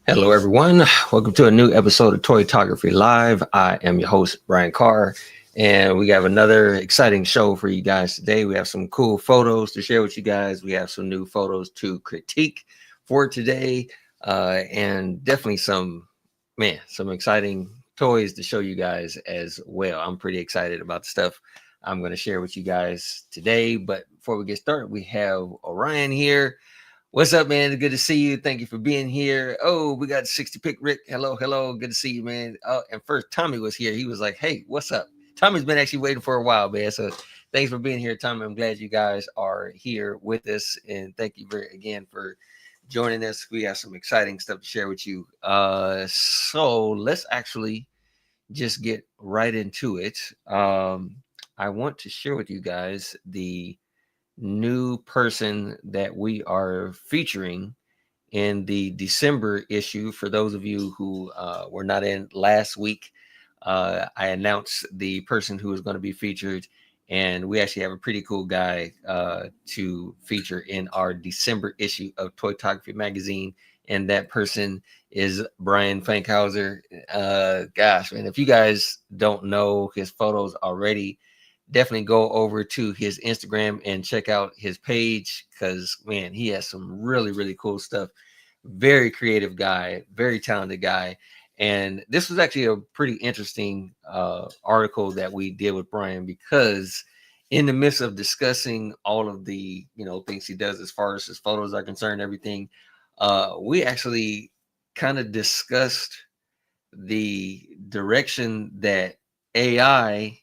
Hello, everyone. Welcome to a new episode of Toytography Live. I am your host, Brian Carr, and we have another exciting show for you guys today. We have some cool photos to share with you guys. We have some new photos to critique for today, and definitely some exciting toys to show you guys as well. I'm pretty excited about the stuff I'm going to share with you guys today. But before we get started, we have Orion here. What's up, man? Good to see you. Thank you for being here. Oh, we got 60 pick Rick. Hello, hello. Good to see you, man. Oh, and first Tommy was here. He was like, hey, what's up? Tommy's been actually waiting for a while, man. So thanks for being here, Tommy. I'm glad you guys are here with us. And thank you again for joining us. We have some exciting stuff to share with you. So let's actually just get right into it. I want to share with you guys the new person that we are featuring in the December issue. For those of you who were not in last week, I announced the person who is going to be featured, and we actually have a pretty cool guy to feature in our December issue of Toytography magazine, and that person is Brian Fankhauser. Gosh, man, if you guys don't know his photos already, definitely go over to his Instagram and check out his page, because man, he has some really cool stuff. Very creative guy, very talented guy. And this was actually a pretty interesting article that we did with Brian, because in the midst of discussing all of the things he does as far as his photos are concerned, everything, we actually kind of discussed the direction that AI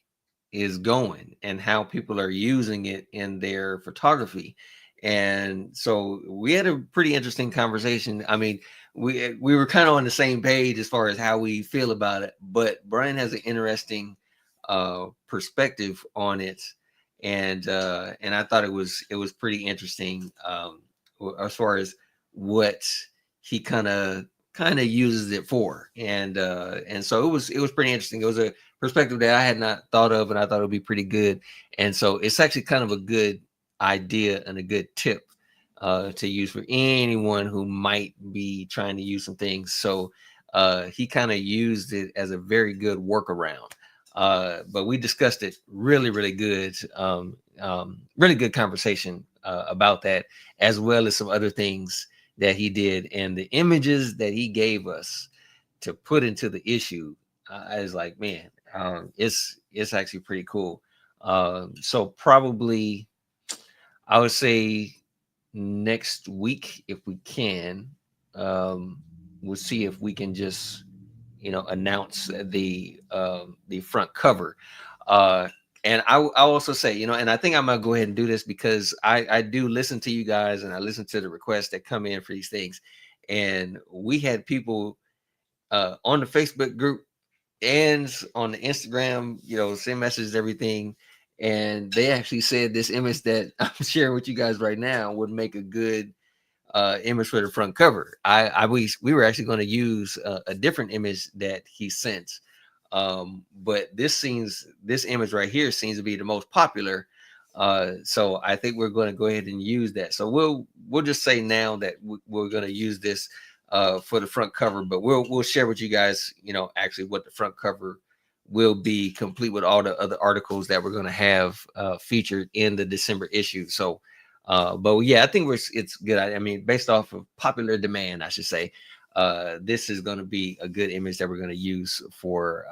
is going and how people are using it in their photography. And so we had a pretty interesting conversation. I mean, we were kind of on the same page as far as how we feel about it, but Brian has an interesting perspective on it, and I thought it was pretty interesting, as far as what he kind of uses it for. And so it was pretty interesting. It was a perspective that I had not thought of, and I thought it would be pretty good. And so it's actually kind of a good idea and a good tip to use for anyone who might be trying to use some things. So he kind of used it as a very good workaround. But we discussed it really good, really good conversation about that, as well as some other things that he did, and the images that he gave us to put into the issue. I was like, man, it's actually pretty cool. So probably I would say next week, if we can, we'll see if we can just announce the front cover. Uh, and I'll also say, and I think I'm gonna go ahead and do this, because I do listen to you guys, and I listen to the requests that come in for these things. And we had people on the Facebook group and on the Instagram, send messages, everything. And they actually said this image that I'm sharing with you guys right now would make a good image for the front cover. We were actually going to use a different image that he sent, but this image right here seems to be the most popular. So I think we're going to go ahead and use that. So we'll just say now that we're going to use this for the front cover, but we'll share with you guys, actually what the front cover will be, complete with all the other articles that we're going to have featured in the December issue. So but yeah, I think it's good. I mean, based off of popular demand, I should say, this is going to be a good image that we're going to use for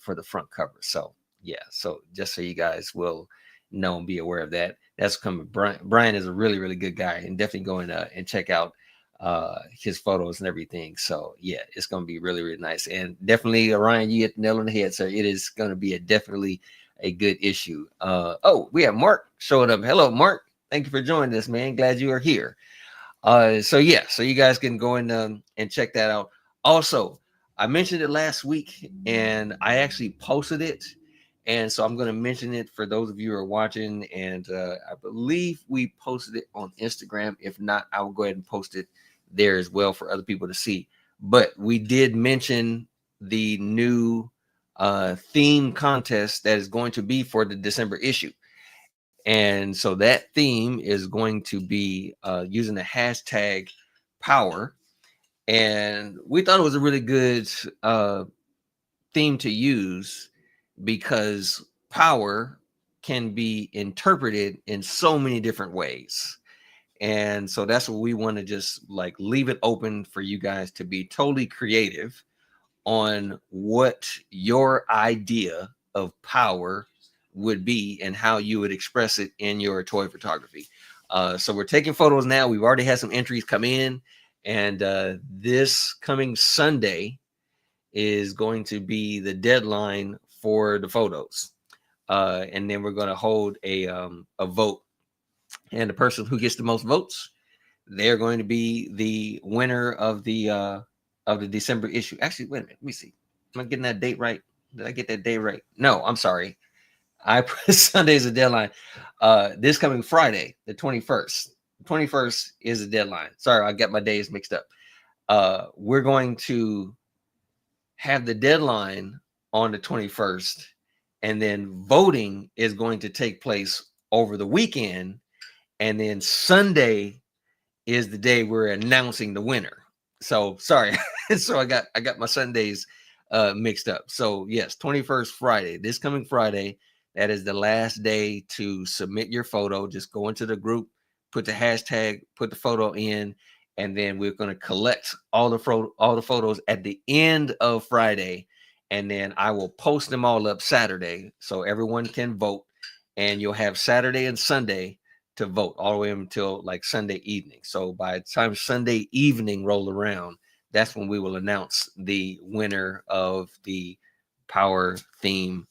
the front cover. So yeah, so just so you guys will know and be aware of that. That's coming. Brian is a really good guy, and definitely go and check out his photos and everything. So yeah, it's going to be really nice, and definitely, Ryan, you hit the nail on the head, sir. It is going to be definitely a good issue. Oh, we have Mark showing up. Hello, Mark. Thank you for joining us, man. Glad you are here. So yeah, so you guys can go and check that out. Also, I mentioned it last week, and I actually posted it, and so I'm going to mention it for those of you who are watching. And I believe we posted it on Instagram. If not, I will go ahead and post it there as well for other people to see. But we did mention the new theme contest that is going to be for the December issue. And so that theme is going to be using the hashtag power. And we thought it was a really good theme to use because power can be interpreted in so many different ways. And so that's what we want to just like leave it open for you guys to be totally creative on what your idea of power would be and how you would express it in your toy photography. So we're taking photos now. We've already had some entries come in, and this coming Sunday is going to be the deadline for the photos. And then we're going to hold a vote, and the person who gets the most votes, they're going to be the winner of the December issue. Actually, wait a minute, let me see. Am I getting that date right? Did I get that date right? No, I'm sorry. I put Sunday as a deadline. This coming Friday, the 21st. 21st is the deadline. Sorry, I got my days mixed up. We're going to have the deadline on the 21st, and then voting is going to take place over the weekend, and then Sunday is the day we're announcing the winner. So sorry. So I got my Sundays mixed up. So yes, 21st Friday, this coming Friday, that is the last day to submit your photo. Just go into the group, put the hashtag, put the photo in, and then we're going to collect all the photos at the end of Friday, and then I will post them all up Saturday so everyone can vote, and you'll have Saturday and Sunday to vote all the way until like Sunday evening. So by the time Sunday evening roll around, that's when we will announce the winner of the power theme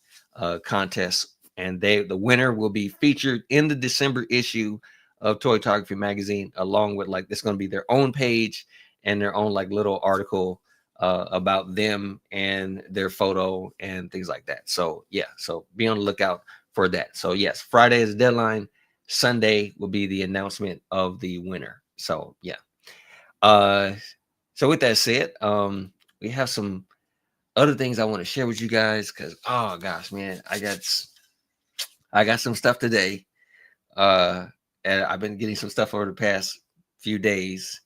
contest, and the winner will be featured in the December issue of Toy Photography magazine, along with like it's going to be their own page and their own like little article about them and their photo and things like that. So yeah, so be on the lookout for that. So yes, Friday is the deadline. Sunday will be the announcement of the winner. So yeah. So with that said, we have some other things I want to share with you guys because oh gosh, man, I got some stuff today. And I've been getting some stuff over the past few days,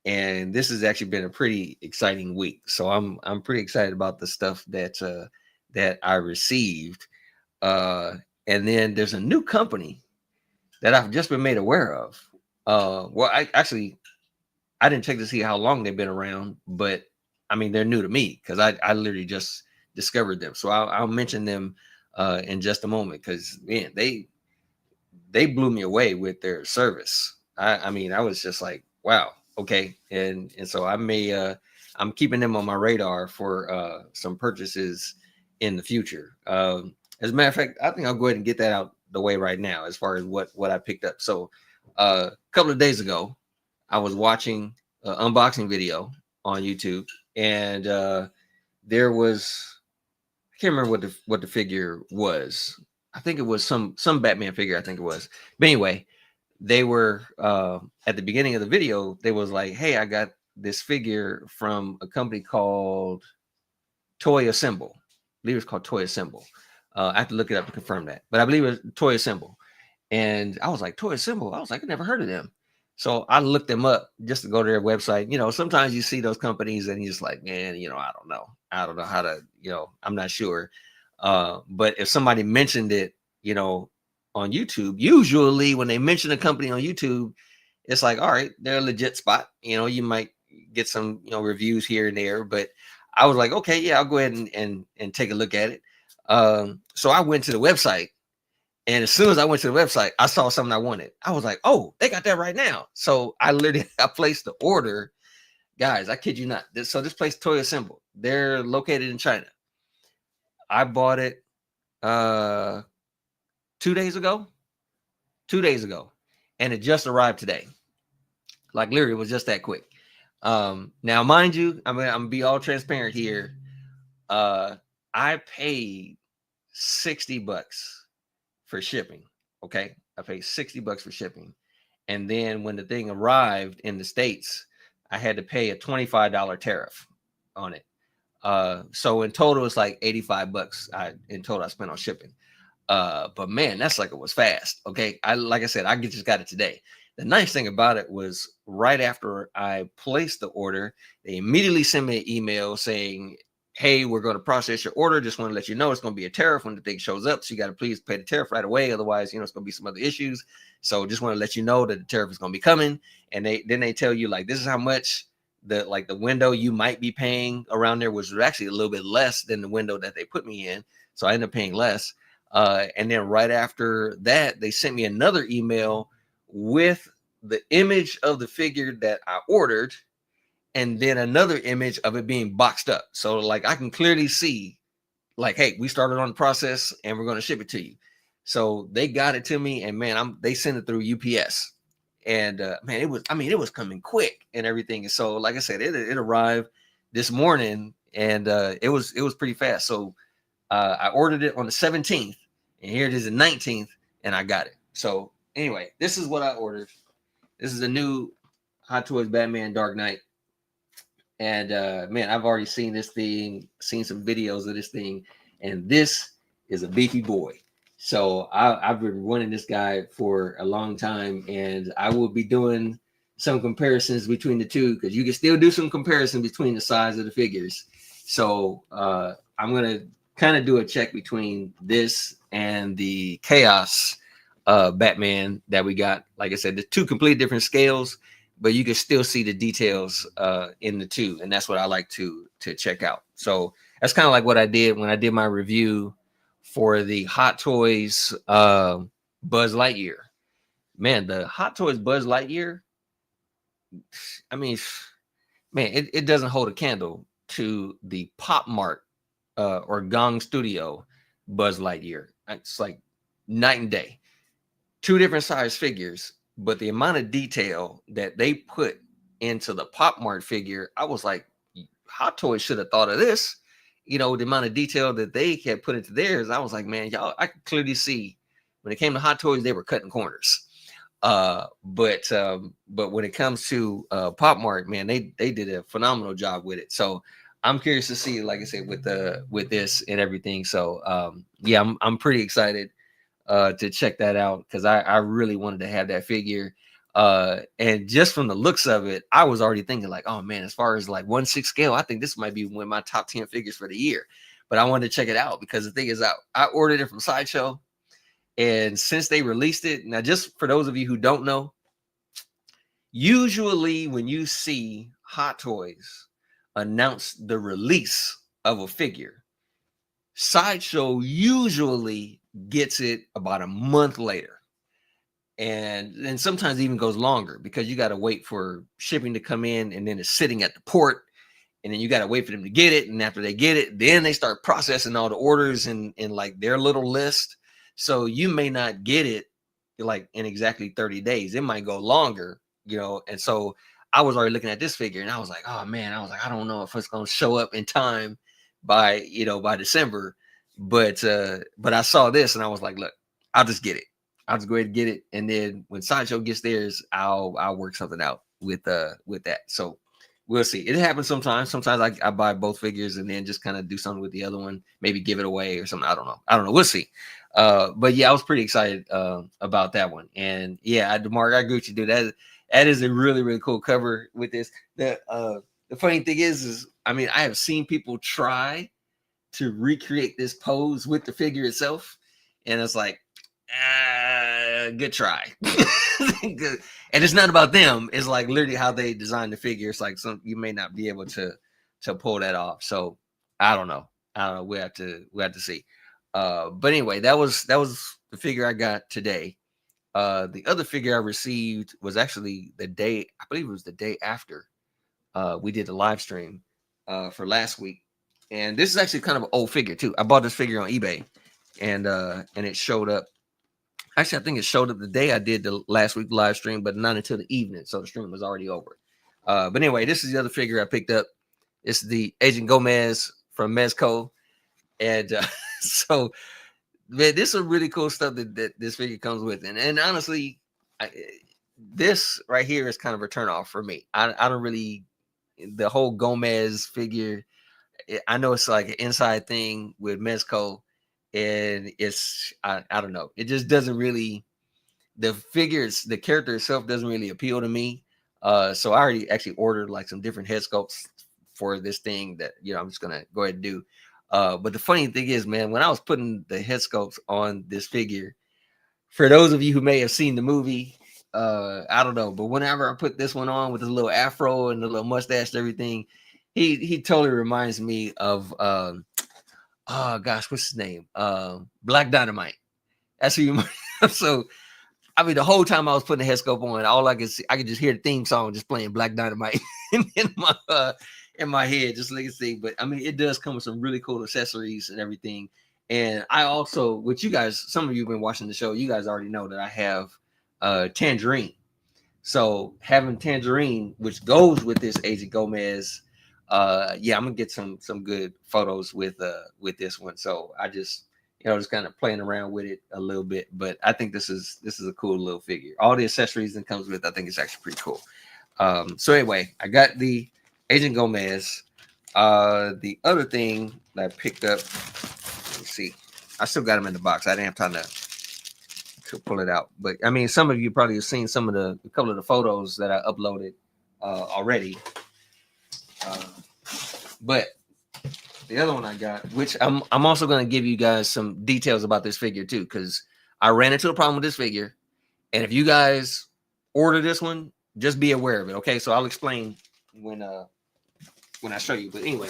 and this has actually been a pretty exciting week. So I'm pretty excited about the stuff that I received. And then there's a new company that I've just been made aware of. Well, I didn't check to see how long they've been around, but I mean they're new to me because I literally just discovered them. So I'll mention them in just a moment because man, they blew me away with their service. I mean, I was just like, wow, okay. And so I'm keeping them on my radar for some purchases in the future. As a matter of fact, I think I'll go ahead and get that out the way right now as far as what I picked up. So a couple of days ago, I was watching an unboxing video on YouTube, and there was I can't remember what the figure was. I think it was some Batman figure. I think it was. But anyway, they were at the beginning of the video. They was like, "Hey, I got this figure from a company called Toy Assemble. I believe it's called Toy Assemble. I have to look it up to confirm that, but I believe it's Toy Assemble." And I was like, Toy Assemble. I was like, I never heard of them. So I looked them up just to go to their website. You know, sometimes you see those companies and you're just like, man, you know, I don't know. I don't know how to, you know, I'm not sure. But if somebody mentioned it, you know, on YouTube, usually when they mention a company on YouTube, it's like, all right, they're a legit spot. You know, you might get some, you know, reviews here and there. But I was like, okay, yeah, I'll go ahead and take a look at it. So I went to the website. And as soon as I went to the website, I saw something I wanted. I was like, oh, they got that right now. So I placed the order. Guys, I kid you not. This place, Toy Assemble, they're located in China. I bought it 2 days ago. 2 days ago. And it just arrived today. Like literally, it was just that quick. Now, mind you, I'm gonna be all transparent here. I paid $60 for shipping. Okay. I paid $60 for shipping. And then when the thing arrived in the States, I had to pay a $25 tariff on it. So in total, it's like $85 in total I spent on shipping. But man, that's like it was fast. Okay. Like I said, I just got it today. The nice thing about it was right after I placed the order, they immediately sent me an email saying, hey, we're going to process your order. Just want to let you know it's going to be a tariff when the thing shows up. So you got to please pay the tariff right away. Otherwise, it's going to be some other issues. So just want to let you know that the tariff is going to be coming. And they tell you, like, this is how much the window you might be paying around there, was actually a little bit less than the window that they put me in. So I ended up paying less. And then right after that, they sent me another email with the image of the figure that I ordered, and then another image of it being boxed up. So like I can clearly see, like, hey, we started on the process and we're going to ship it to you. So they got it to me, and man, they sent it through UPS, and man, it was coming quick and everything. And so, like I said, it arrived this morning, and it was pretty fast. So I ordered it on the 17th, and here it is the 19th, and I got it. So anyway, this is what I ordered. This is a new Hot Toys Batman Dark Knight. And man, I've already seen this thing, seen some videos of this thing, and this is a beefy boy. So I've been wanting this guy for a long time, and I will be doing some comparisons between the two, because you can still do some comparison between the size of the figures. So I'm gonna kind of do a check between this and the Chaos Batman that we got. Like I said, the two completely different scales, but you can still see the details in the two, and that's what I like to check out. So that's kind of like what I did when I did my review for the Hot Toys Buzz Lightyear. Man, the Hot Toys Buzz Lightyear, I mean, man, it doesn't hold a candle to the Pop Mart or Gong Studio Buzz Lightyear. It's like night and day. Two different size figures, but the amount of detail that they put into the Pop Mart figure, I was like, Hot Toys should have thought of this. The amount of detail that they had put into theirs, I was like, man, y'all, I could clearly see when it came to Hot Toys, they were cutting corners. But when it comes to Pop Mart, man, they did a phenomenal job with it. So I'm curious to see, like I said, with this and everything. So yeah, I'm pretty excited to check that out, because I really wanted to have that figure. And just from the looks of it, I was already thinking like, oh man, as far as like 1/6 scale, I think this might be one of my top 10 figures for the year. But I wanted to check it out because the thing is, I ordered it from Sideshow, and since they released it, now just for those of you who don't know, usually when you see Hot Toys announce the release of a figure, Sideshow usually gets it about a month later. And sometimes it even goes longer, because you got to wait for shipping to come in, and then it's sitting at the port, and then you got to wait for them to get it. And after they get it, then they start processing all the orders in like their little list. So you may not get it like in exactly 30 days. It might go longer, And so I was already looking at this figure, and I was like, oh man, I don't know if it's going to show up in time by December. But I saw this, and I was like, look, I'll just get it. I'll just go ahead and get it, and then when Sideshow gets theirs, I'll work something out with that. So we'll see. It happens sometimes. Sometimes I buy both figures and then just kind of do something with the other one, maybe give it away or something. I don't know. We'll see. But yeah, I was pretty excited about that one. And yeah, Mark, I agree with you, dude. That is a really, really cool cover with this. The funny thing is I mean, I have seen people try to recreate this pose with the figure itself, and it's like, good try. Good. And it's not about them. It's like literally how they designed the figure. It's like you may not be able to pull that off. So I don't know. We have to see. But anyway, that was the figure I got today. The other figure I received was actually the day, I believe it was the day after we did the live stream for last week. And this is actually kind of an old figure too. I bought this figure on eBay, and it showed up. Actually, I think it showed up the day I did the last week live stream, but not until the evening. So the stream was already over. But anyway, this is the other figure I picked up. It's the Agent Gomez from Mezco. And so, man, this is really cool stuff that this figure comes with. And honestly, this right here is kind of a turnoff for me. I don't really, the whole Gomez figure, I know it's like an inside thing with Mezco. And it's I don't know, it just doesn't really the figures, the character itself doesn't really appeal to me. So I already actually ordered like some different head sculpts for this thing that I'm just gonna go ahead and do. But the funny thing is, man, when I was putting the head sculpts on this figure, for those of you who may have seen the movie, I don't know, but whenever I put this one on with his little afro and the little mustache and everything, he totally reminds me of oh gosh, what's his name? Black Dynamite. That's who you. So I mean, the whole time I was putting the head sculpt on, all I could see, I could just hear the theme song just playing Black Dynamite in my head, just like you see. But I mean, it does come with some really cool accessories and everything. And I also, which you guys, some of you have been watching the show, you guys already know that I have Tangerine. So having Tangerine, which goes with this Agent Gomez, yeah, I'm gonna get some good photos with this one. So I just just kind of playing around with it a little bit, but I think this is a cool little figure. All the accessories that comes with, I think it's actually pretty cool. So anyway, I got the Agent Gomez. The other thing that I picked up, let's see, I still got them in the box. I didn't have time to pull it out, but I mean, some of you probably have seen a couple of the photos that I uploaded already. But the other one I got, which I'm also going to give you guys some details about this figure too, because I ran into a problem with this figure, and if you guys order this one, just be aware of it. Okay, so I'll explain when I show you. But anyway.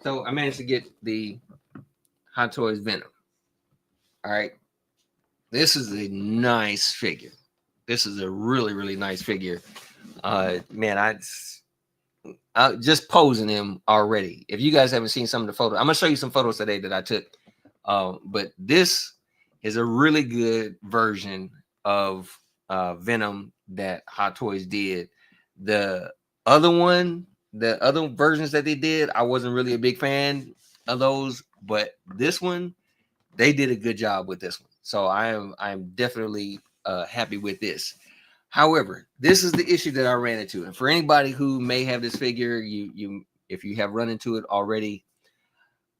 So I managed to get the Hot Toys Venom. All right. This is a nice figure. This is a really, really nice figure. Man, I just posing him already. If you guys haven't seen some of the photos, I'm gonna show you some photos today that I took. But this is a really good version of Venom that Hot Toys did. The other versions that they did, I wasn't really a big fan of those, but this one, they did a good job with this one. So I'm definitely happy with this. However, this is the issue that I ran into, and for anybody who may have this figure, if you have run into it already,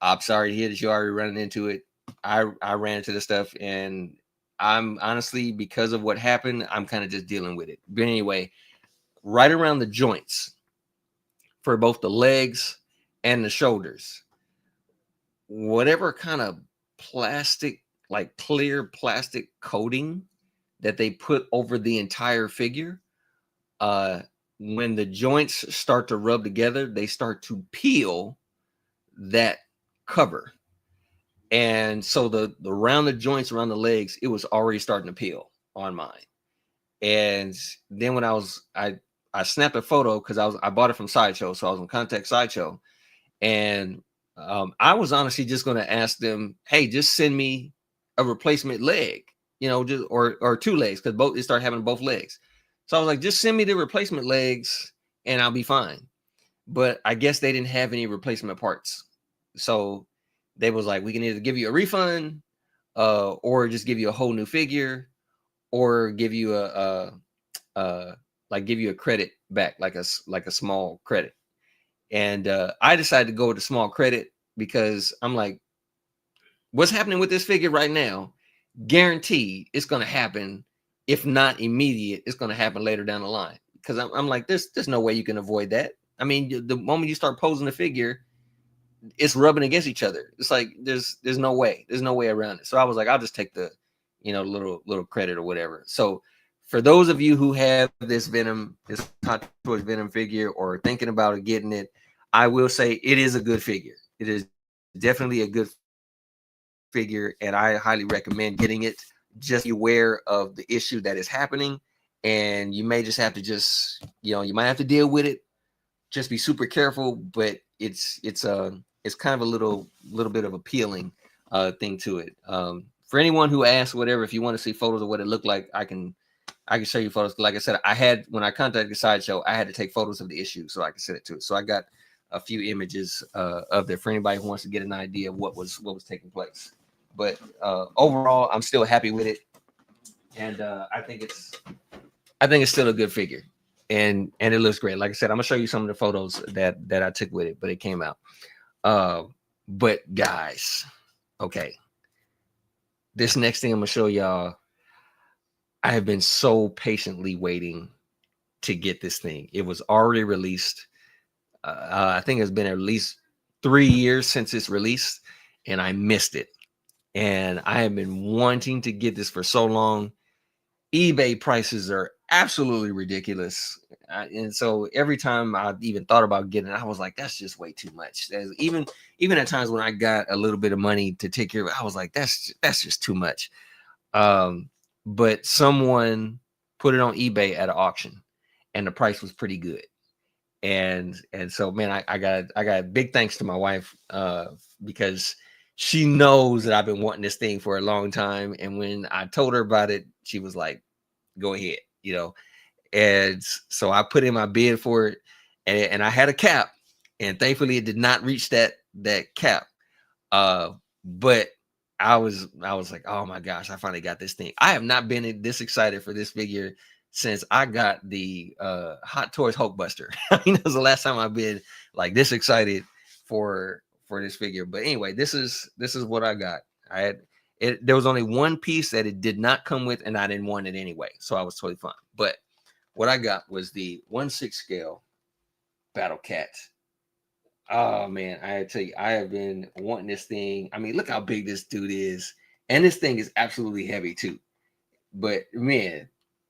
I'm sorry to hear that you're already running into it. I ran into this stuff, and I'm honestly, because of what happened, I'm kind of just dealing with it. But anyway, right around the joints for both the legs and the shoulders, whatever kind of plastic, like clear plastic coating that they put over the entire figure, when the joints start to rub together, they start to peel that cover. And so the around the joints, around the legs, it was already starting to peel on mine. And then when I snapped a photo because I bought it from Sideshow, so I was in contact Sideshow, and I was honestly just going to ask them, hey, just send me a replacement leg, just or two legs, because they start having both legs. So I was like, just send me the replacement legs and I'll be fine. But I guess they didn't have any replacement parts, so they was like, we can either give you a refund, or just give you a whole new figure, or give you give you a credit back, like a small credit. And I decided to go with the small credit because I'm like, what's happening with this figure right now? Guaranteed it's going to happen. If not immediate, it's going to happen later down the line. Because I'm like, there's no way you can avoid that. I mean, the moment you start posing the figure, it's rubbing against each other. It's like there's no way. There's no way around it. So I was like, I'll just take the little credit or whatever. So for those of you who have this Hot Toys Venom figure or thinking about getting it, I will say it is a good figure. It is definitely a good figure, and I highly recommend getting it. Just be aware of the issue that is happening, and you may just have to you might have to deal with it. Just be super careful, but it's kind of a little bit of appealing thing to it. For anyone who asks, whatever, if you want to see photos of what it looked like, I can show you photos. Like I said, when I contacted Sideshow, I had to take photos of the issue so I could send it to it. So I got a few images of there for anybody who wants to get an idea of what was taking place. But overall, I'm still happy with it, and I think I think it's still a good figure, and it looks great. Like I said, I'm gonna show you some of the photos that I took with it, but it came out. Uh, but guys, okay, this next thing I'm gonna show y'all, I have been so patiently waiting to get this thing. It was already released. I think it's been at least 3 years since it's released, and I missed it. And I have been wanting to get this for so long. eBay prices are absolutely ridiculous. And so every time I even thought about getting it, I was like, that's just way too much. Even at times when I got a little bit of money to take care of it, I was like, that's just too much. Um, but someone put it on eBay at an auction, and the price was pretty good. And so, man, I got big thanks to my wife, because she knows that I've been wanting this thing for a long time. And when I told her about it, she was like, go ahead, you know. And so I put in my bid for it, and I had a cap, and thankfully it did not reach that cap. But I was like, oh my gosh, I finally got this thing. I have not been this excited for this figure since I got the Hot Toys Hulkbuster. I mean, that was the last time I've been like this excited for this figure. But anyway, this is what I got. I had it. There was only one piece that it did not come with, and I didn't want it anyway, so I was totally fine. But what I got was the 1/6 scale Battle Cat. Oh man, I tell you, I have been wanting this thing. I mean, look how big this dude is, and this thing is absolutely heavy too. But man,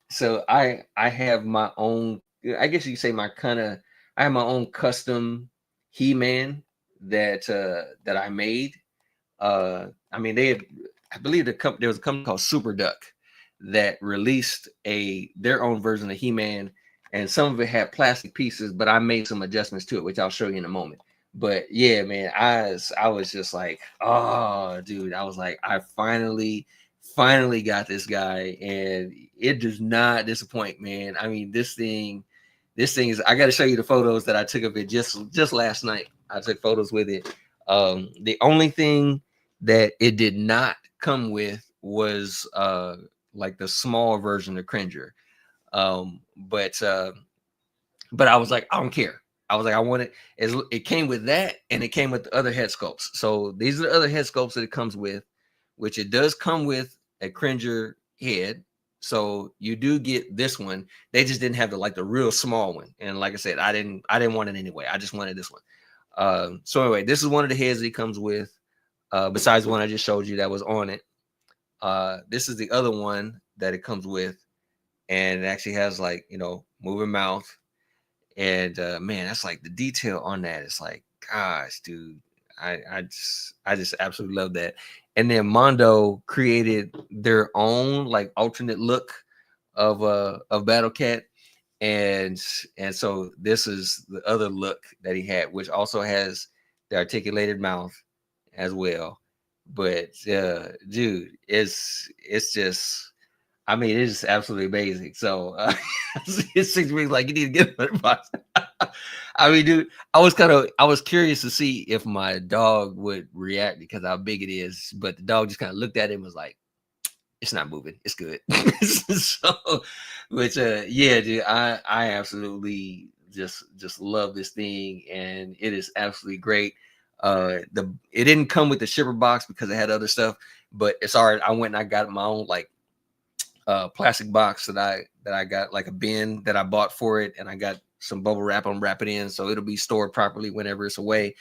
so I have my own. I guess you could say my kind of. I have my own custom He-Man that I made. I mean, I believe there was a company called Super Duck that released their own version of He-Man, and some of it had plastic pieces, but I made some adjustments to it, which I'll show you in a moment. But yeah, man, I was just like, oh, dude, I was like, I finally got this guy, and it does not disappoint, man. I mean, this thing is. I got to show you the photos that I took of it just last night. I took photos with it. The only thing that it did not come with was like the small version of Cringer. But I was like, I don't care. I was like, I want it. It came with that, and it came with the other head sculpts. So these are the other head sculpts that it comes with, which it does come with a Cringer head. So you do get this one. They just didn't have the real small one. And like I said, I didn't want it anyway. I just wanted this one. So anyway, this is one of the heads that he comes with. Besides the one I just showed you that was on it. This is the other one that it comes with, and it actually has moving mouth. And man, that's like the detail on that. It's like, gosh, dude, I just absolutely love that. And then Mondo created their own like alternate look of Battle Cat, and so this is the other look that he had, which also has the articulated mouth as well. But dude, it's just, I mean, it's just absolutely amazing. So it's 6 weeks. Like, you need to get another box. I mean, dude, I was curious to see if my dog would react because how big it is. But the dog just kind of looked at him and was like, "It's not moving. It's good." So, which yeah, dude, I absolutely just love this thing, and it is absolutely great. It didn't come with the shipper box because it had other stuff, but it's all right. I went and I got my own like plastic box that I got, like a bin that I bought for it, and I got some bubble wrap. I'm wrap it in so it'll be stored properly whenever it's away.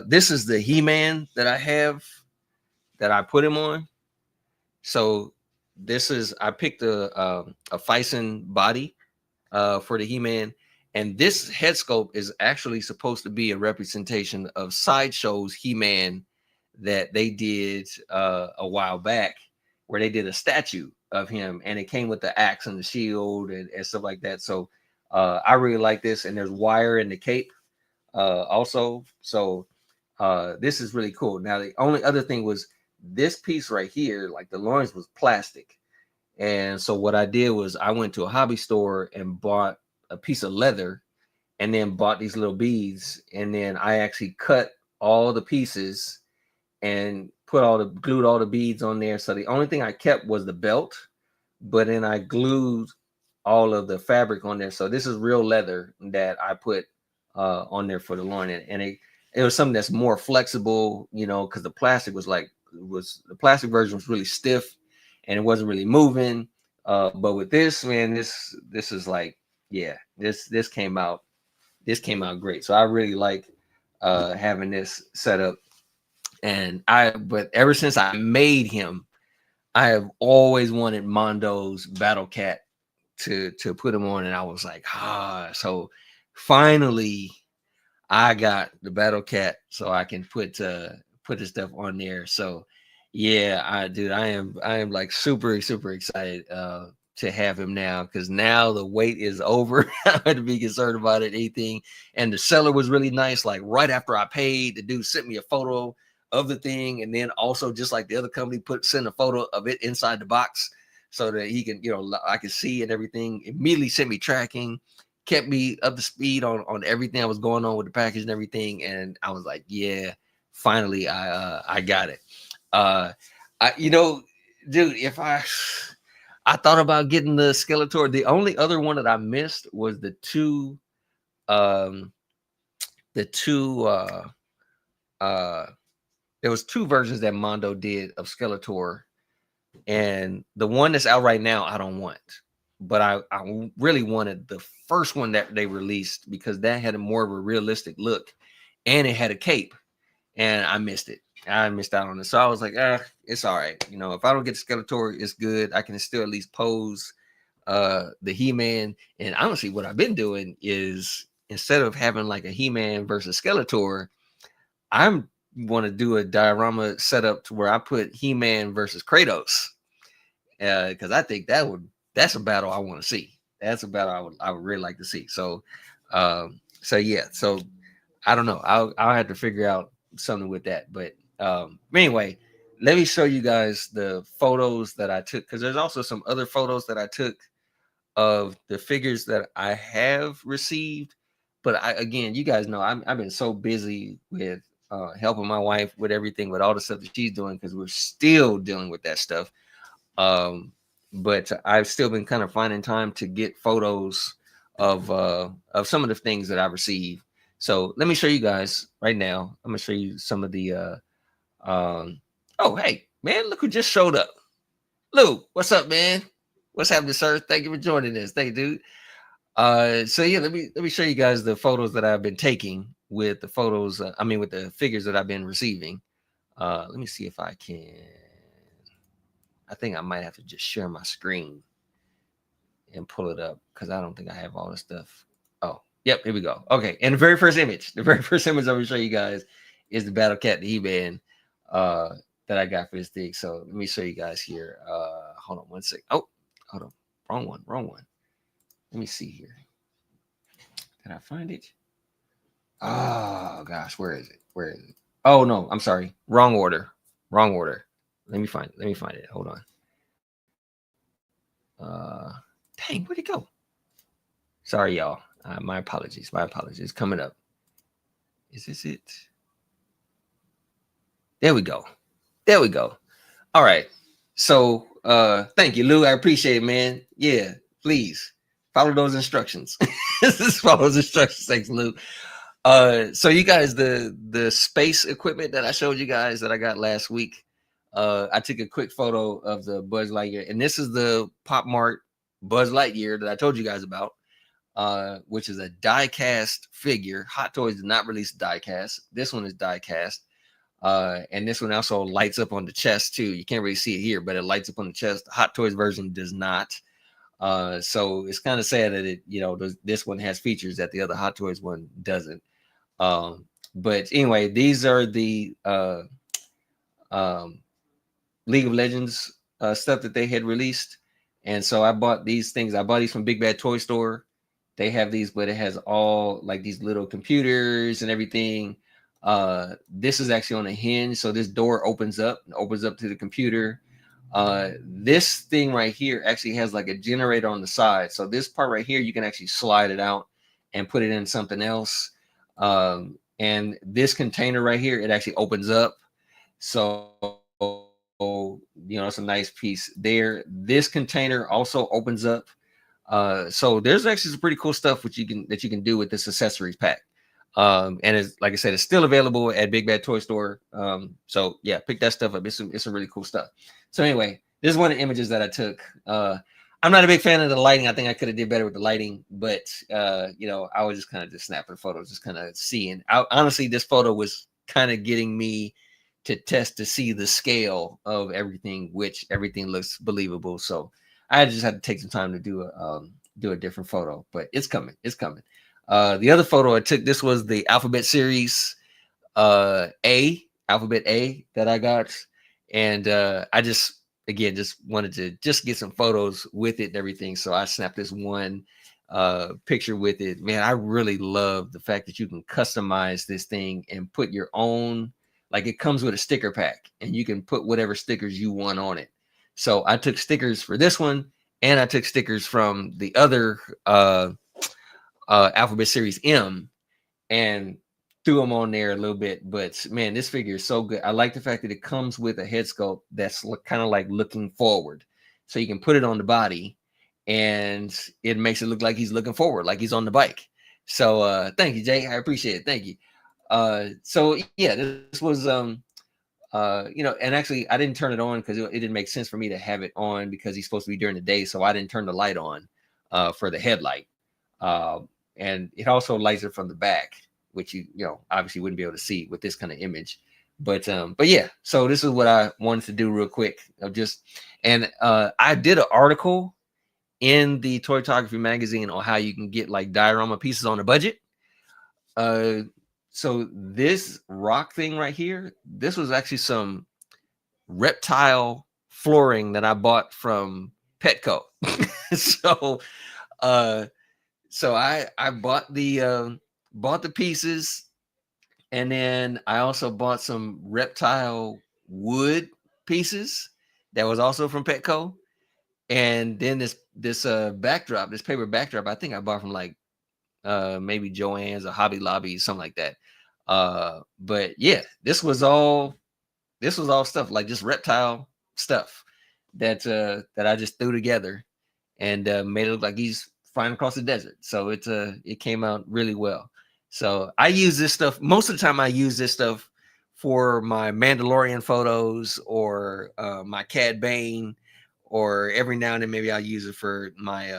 This is the He-Man that I have that I put him on. So I picked a Fison body for the He-Man, and this head sculpt is actually supposed to be a representation of Sideshow's He-Man that they did a while back, where they did a statue of him, and it came with the axe and the shield and stuff like that. So I really like this, and there's wire in the cape also. So this is really cool. Now the only other thing was this piece right here, like the loins was plastic. And so what I did was I went to a hobby store and bought a piece of leather, and then bought these little beads, and then I actually cut all the pieces and glued all the beads on there. So the only thing I kept was the belt, but then I glued all of the fabric on there. So this is real leather that I put on there for the loin, and it was something that's more flexible, you know, because the plastic was like the plastic version was really stiff and it wasn't really moving. But with this, man, this is like, yeah, this came out great. So I really like having this set up. And but ever since I made him, I have always wanted Mondo's Battle Cat to put him on, and I was like, so finally I got the Battle Cat so I can put the stuff on there. So yeah, I am like super excited to have him now, because now the wait is over. I don't have to be concerned about it, anything. And the seller was really nice. Like right after I paid, the dude sent me a photo of the thing, and then also, just like the other company, send a photo of it inside the box so that he can, you know, I can see and everything. Immediately sent me tracking, kept me up to speed on everything that was going on with the package and everything. And I was like, yeah, finally I got it. You know, dude, if I thought about getting the Skeletor. The only other one that I missed was the two the two there was two versions that Mondo did of Skeletor, and the one that's out right now I don't want, but I really wanted the first one that they released, because that had a more of a realistic look and it had a cape, and I missed it. I missed out on it. So I was like, it's all right. You know, if I don't get Skeletor, it's good. I can still at least pose the He-Man. And honestly, what I've been doing is, instead of having like a He-Man versus Skeletor, I'm want to do a diorama setup to where I put He-Man versus Kratos. Because I think that's a battle I want to see. That's a battle I would really like to see. So yeah. So I don't know. I'll have to figure out something with that. But anyway, let me show you guys the photos that I took, because there's also some other photos that I took of the figures that I have received. But again, you guys know I've been so busy with helping my wife with everything, with all the stuff that she's doing, because we're still dealing with that stuff. But I've still been kind of finding time to get photos of some of the things that I received. So let me show you guys right now. I'm gonna show you some of the oh, hey man, look who just showed up. Lou, what's up, man? What's happening, sir? Thank you for joining us. Thank you, dude. So yeah, let me show you guys the photos that I've been taking with the photos. With the figures that I've been receiving. Let me see if I can. I think I might have to just share my screen and pull it up, because I don't think I have all the stuff. Oh, yep, here we go. Okay, and the very first image I'm going to show you guys is the Battle Cat, the He-Man that I got for this thing. So let me show you guys here. Hold on one sec. Oh, hold on. Wrong one. Let me see here. Did I find it? Oh gosh, where is it? Oh no, I'm sorry. Wrong order. Let me find it. Hold on. Dang, where'd it go? Sorry, y'all. My apologies. Coming up. Is this it? There we go. All right. So thank you, Lou. I appreciate it, man. Yeah, please follow those instructions. Just follow those instructions. Thanks, Lou. So you guys, the space equipment that I showed you guys that I got last week, I took a quick photo of the Buzz Lightyear, and this is the Pop Mart Buzz Lightyear that I told you guys about, which is a die-cast figure. Hot Toys did not release die-cast. This one is die-cast, and this one also lights up on the chest too. You can't really see it here, but it lights up on the chest. The Hot Toys version does not. So it's kind of sad that it, this one has features that the other Hot Toys one doesn't. But anyway, these are the League of Legends stuff that they had released, and so I bought these things. I bought these from Big Bad Toy Store. They have these, but it has all like these little computers and everything. This is actually on a hinge, so this door opens up to the computer. This thing right here actually has like a generator on the side, so this part right here you can actually slide it out and put it in something else. And this container right here, it actually opens up, so it's a nice piece there. This container also opens up So there's actually some pretty cool stuff which you can do with this accessories pack. And it's like I said, it's still available at Big Bad Toy Store. So yeah, pick that stuff up. It's some really cool stuff. So anyway, this is one of the images that I took. I'm not a big fan of the lighting. I think I could have did better with the lighting, but I was just kind of just snapping photos, just kind of seeing. Honestly, this photo was kind of getting me to test to see the scale of everything, which everything looks believable. So I just had to take some time to do a different photo, but it's coming. It's coming. The other photo I took, this was the alphabet series alphabet A that I got. And I just wanted to just get some photos with it and everything. So I snapped this one picture with it. Man, I really love the fact that you can customize this thing and put your own, like it comes with a sticker pack and you can put whatever stickers you want on it. So I took stickers for this one and I took stickers from the other alphabet series M and threw them on there a little bit. But man, this figure is so good. I like the fact that it comes with a head sculpt that's kind of like looking forward. So you can put it on the body and it makes it look like he's looking forward, like he's on the bike. So thank you, Jay. I appreciate it. Thank you. So yeah, this was and actually I didn't turn it on because it didn't make sense for me to have it on because he's supposed to be during the day. So I didn't turn the light on for the headlight. And it also lights it from the back, which you obviously wouldn't be able to see with this kind of image. But yeah, so this is what I wanted to do real quick. I did an article in the Toytography magazine on how you can get like diorama pieces on a budget. So this rock thing right here, this was actually some reptile flooring that I bought from Petco. So I bought the pieces, and then I also bought some reptile wood pieces that was also from Petco. And then this backdrop, this paper backdrop, I think I bought from like maybe Joann's or Hobby Lobby, something like that. But yeah, this was all stuff like just reptile stuff that I just threw together and made it look like he's flying across the desert. So it came out really well. So I use this stuff most of the time. I use this stuff for my Mandalorian photos or my Cad Bane, or every now and then maybe I'll use it for my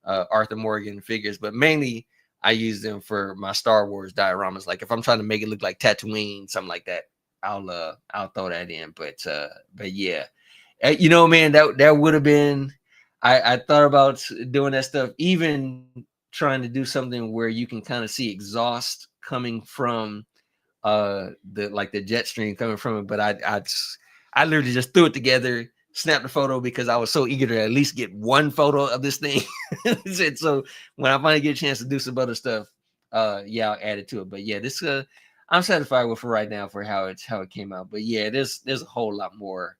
Arthur Morgan figures, but mainly I use them for my Star Wars dioramas. Like if I'm trying to make it look like Tatooine, something like that, I'll throw that in. But yeah, man, that would have been. I thought about doing that stuff, even trying to do something where you can kind of see exhaust coming from the jet stream coming from it. But I literally just threw it together, snapped the photo because I was so eager to at least get one photo of this thing. So when I finally get a chance to do some other stuff, yeah, I'll add it to it. But yeah, this I'm satisfied with for right now for how it came out. But yeah, there's a whole lot more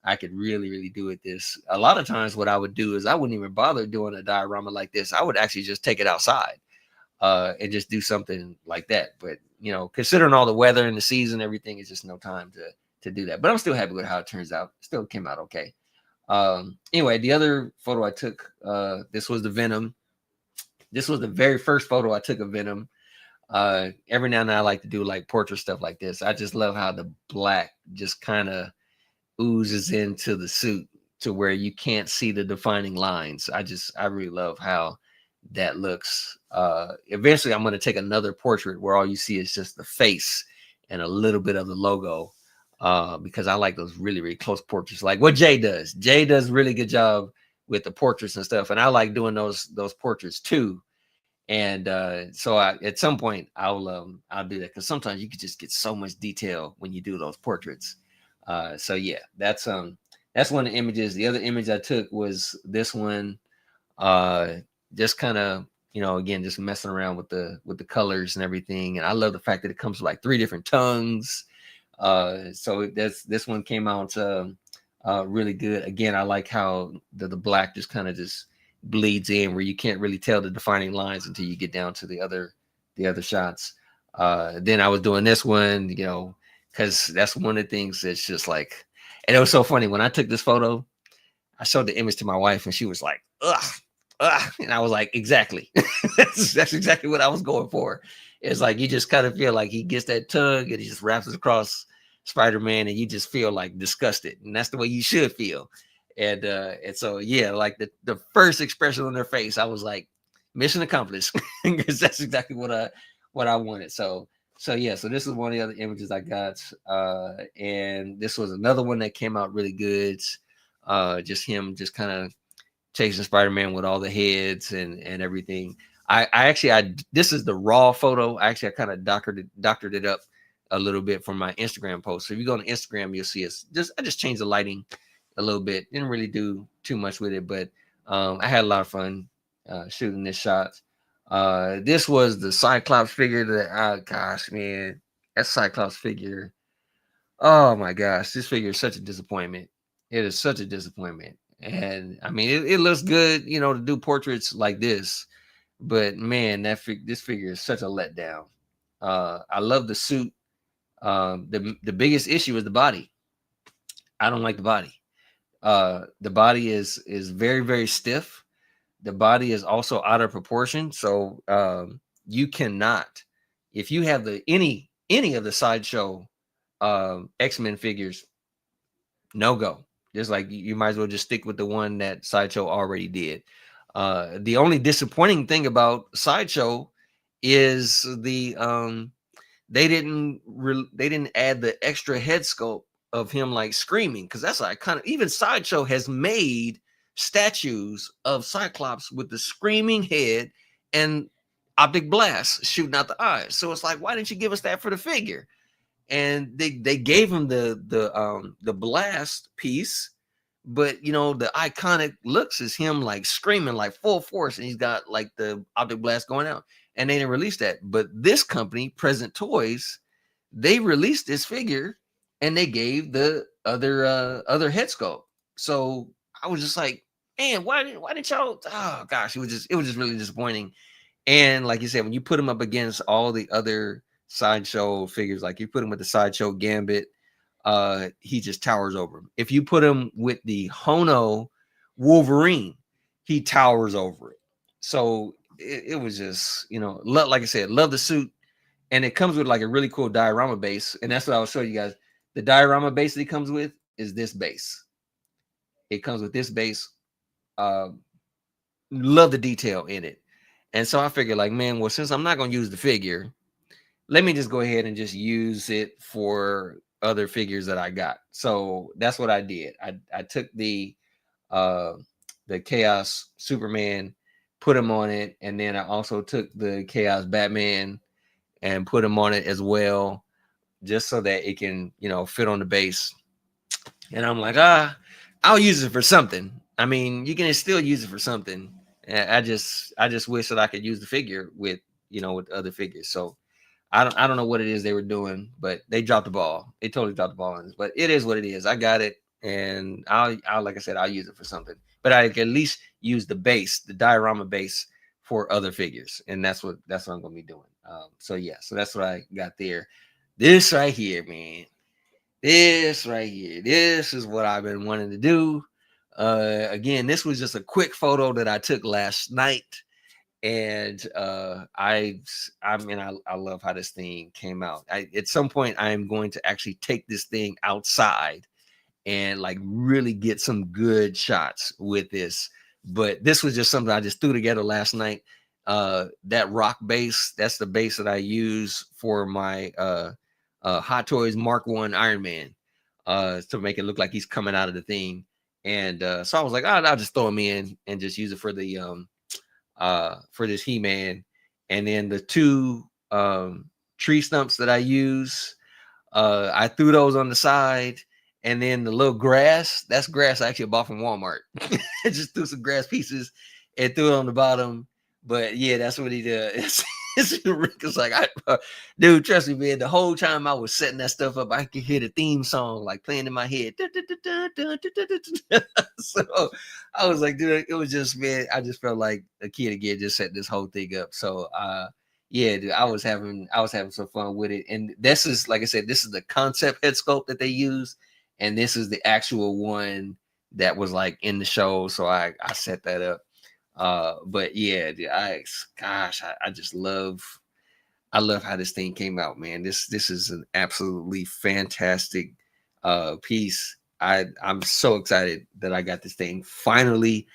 I could really do with this. A lot of times what I would do is I wouldn't even bother doing a diorama like this. I would actually just take it outside and just do something like that. But considering all the weather and the season, everything, is just no time to do that. But I'm still happy with how it turns out. It still came out okay. Anyway, the other photo I took, this was the Venom. This was the very first photo I took of Venom. Every now and then I like to do like portrait stuff like this. I just love how the black just kind of oozes into the suit to where you can't see the defining lines. I really love how that looks. Eventually I'm going to take another portrait where all you see is just the face and a little bit of the logo, because I like those really close portraits, like what Jay does. Jay does a really good job with the portraits and stuff, and I like doing those portraits too. And so at some point I'll do that, because sometimes you can just get so much detail when you do those portraits. So yeah, that's one of the images. The other image I took was this one. Just kind of, again, just messing around with the colors and everything. And I love the fact that it comes with like 3 different tongues. So this one came out really good. Again, I like how the black just kind of just bleeds in where you can't really tell the defining lines until you get down to the other shots. Then I was doing this one, because that's one of the things that's just like, and it was so funny when I took this photo. I showed the image to my wife and she was like, ugh, And I was like, exactly. That's exactly what I was going for. It's like you just kind of feel like he gets that tongue and he just wraps it across Spider-Man, and you just feel like disgusted, and that's the way you should feel. And so yeah, like the first expression on their face, I was like, mission accomplished, because that's exactly what I wanted. So yeah, so this is one of the other images I got, and this was another one that came out really good. Just him, just kind of chasing Spider-Man with all the heads and everything. I this is the raw photo. I kind of doctored it up a little bit for my Instagram post. So if you go on Instagram, you'll see I just changed the lighting a little bit. Didn't really do too much with it, but I had a lot of fun shooting this shot. This was the Cyclops figure that, gosh, man, that Cyclops figure. Oh my gosh, this figure is such a disappointment. It is such a disappointment. And I mean, it looks good, to do portraits like this, but man, this figure is such a letdown. I love the suit. The biggest issue is the body. I don't like the body. The body is very, very stiff. The body is also out of proportion. So you cannot, if you have any of the sideshow X-Men figures, no go. Just like you might as well just stick with the one that Sideshow already did. The only disappointing thing about Sideshow is they didn't add the extra head sculpt of him like screaming, because that's like kind of, even Sideshow has made statues of Cyclops with the screaming head and optic blast shooting out the eyes. So it's like, why didn't you give us that for the figure? And they gave him the blast piece, but the iconic looks is him like screaming like full force, and he's got like the optic blast going out, and they didn't release that. But this company, Present Toys, they released this figure, and they gave the other head sculpt. So I was just like, man, why didn't y'all? Oh gosh, it was just really disappointing. And like you said, when you put him up against all the other sideshow figures, like you put him with the sideshow Gambit, he just towers over him. If you put him with the Hono Wolverine, he towers over it. So it was just, like I said, love the suit. And it comes with like a really cool diorama base. And that's what I was showing you guys. The diorama base that it comes with is this base. It comes with this base. Love the detail in it. And so I figured, like, man, well, since I'm not going to use the figure, let me just go ahead and just use it for other figures that I got. So that's what I did. I took the Chaos Superman, put him on it, and then I also took the Chaos Batman and put him on it as well, just so that it can, fit on the base. And I'm like, I'll use it for something. I mean, you can still use it for something. I just wish that I could use the figure with other figures. So I don't know what it is they were doing, but they dropped the ball. They totally dropped the ball on this. But it is what it is. I got it, and I'll like I said, I'll use it for something. But I can at least use the base, the diorama base, for other figures, and that's what I'm gonna be doing. So yeah, so that's what I got there. This right here, man. This right here. This is what I've been wanting to do. Again, this was just a quick photo that I took last night, and I mean, I love how this thing came out. At some point I am going to actually take this thing outside and like really get some good shots with this. But this was just something I just threw together last night. That rock base, that's the base that I use for my Hot Toys Mark I Iron Man, to make it look like he's coming out of the thing. And so I was like, I'll just throw him in and just use it for the for this He-Man. And then the two tree stumps that I use, I threw those on the side. And then the little grass, that's grass I actually bought from Walmart. I just threw some grass pieces and threw it on the bottom. But yeah, that's what he did. It's like, dude, trust me, man. The whole time I was setting that stuff up, I could hear the theme song like playing in my head. So I was like, dude, it was just, man, I just felt like a kid again, just setting this whole thing up. So yeah, dude, I was having some fun with it. And this is, like I said, this is the concept head sculpt that they use, and this is the actual one that was like in the show. So I set that up. But yeah, I just love how this thing came out, man. This is an absolutely fantastic piece. I'm so excited that I got this thing. Finally,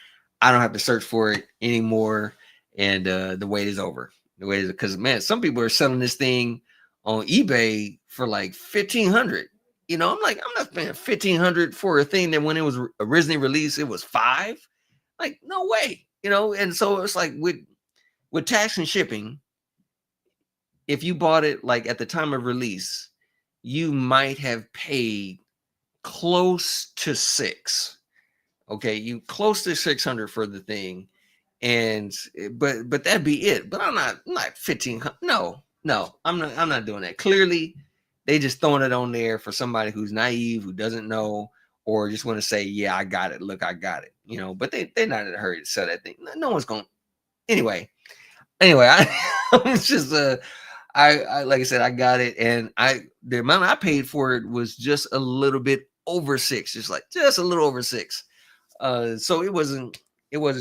I don't have to search for it anymore. And the wait is over. The wait is because man, some people are selling this thing on eBay for like 1,500. I'm like, I'm not paying 1,500 for a thing that when it was originally released, it was five. Like, no way. And so it's like with tax and shipping, if you bought it like at the time of release, you might have paid close to six. Okay, you close to 600 for the thing, and but that'd be it. But I'm not 1,500. No, I'm not doing that. Clearly, they just throwing it on there for somebody who's naive, who doesn't know, or just want to say, yeah, I got it. Look, I got it. But they're not in a hurry to sell that thing. No one's going. Anyway, I'm just I like I said, I got it, and the amount I paid for it was just a little bit over six, just a little over six. So it wasn't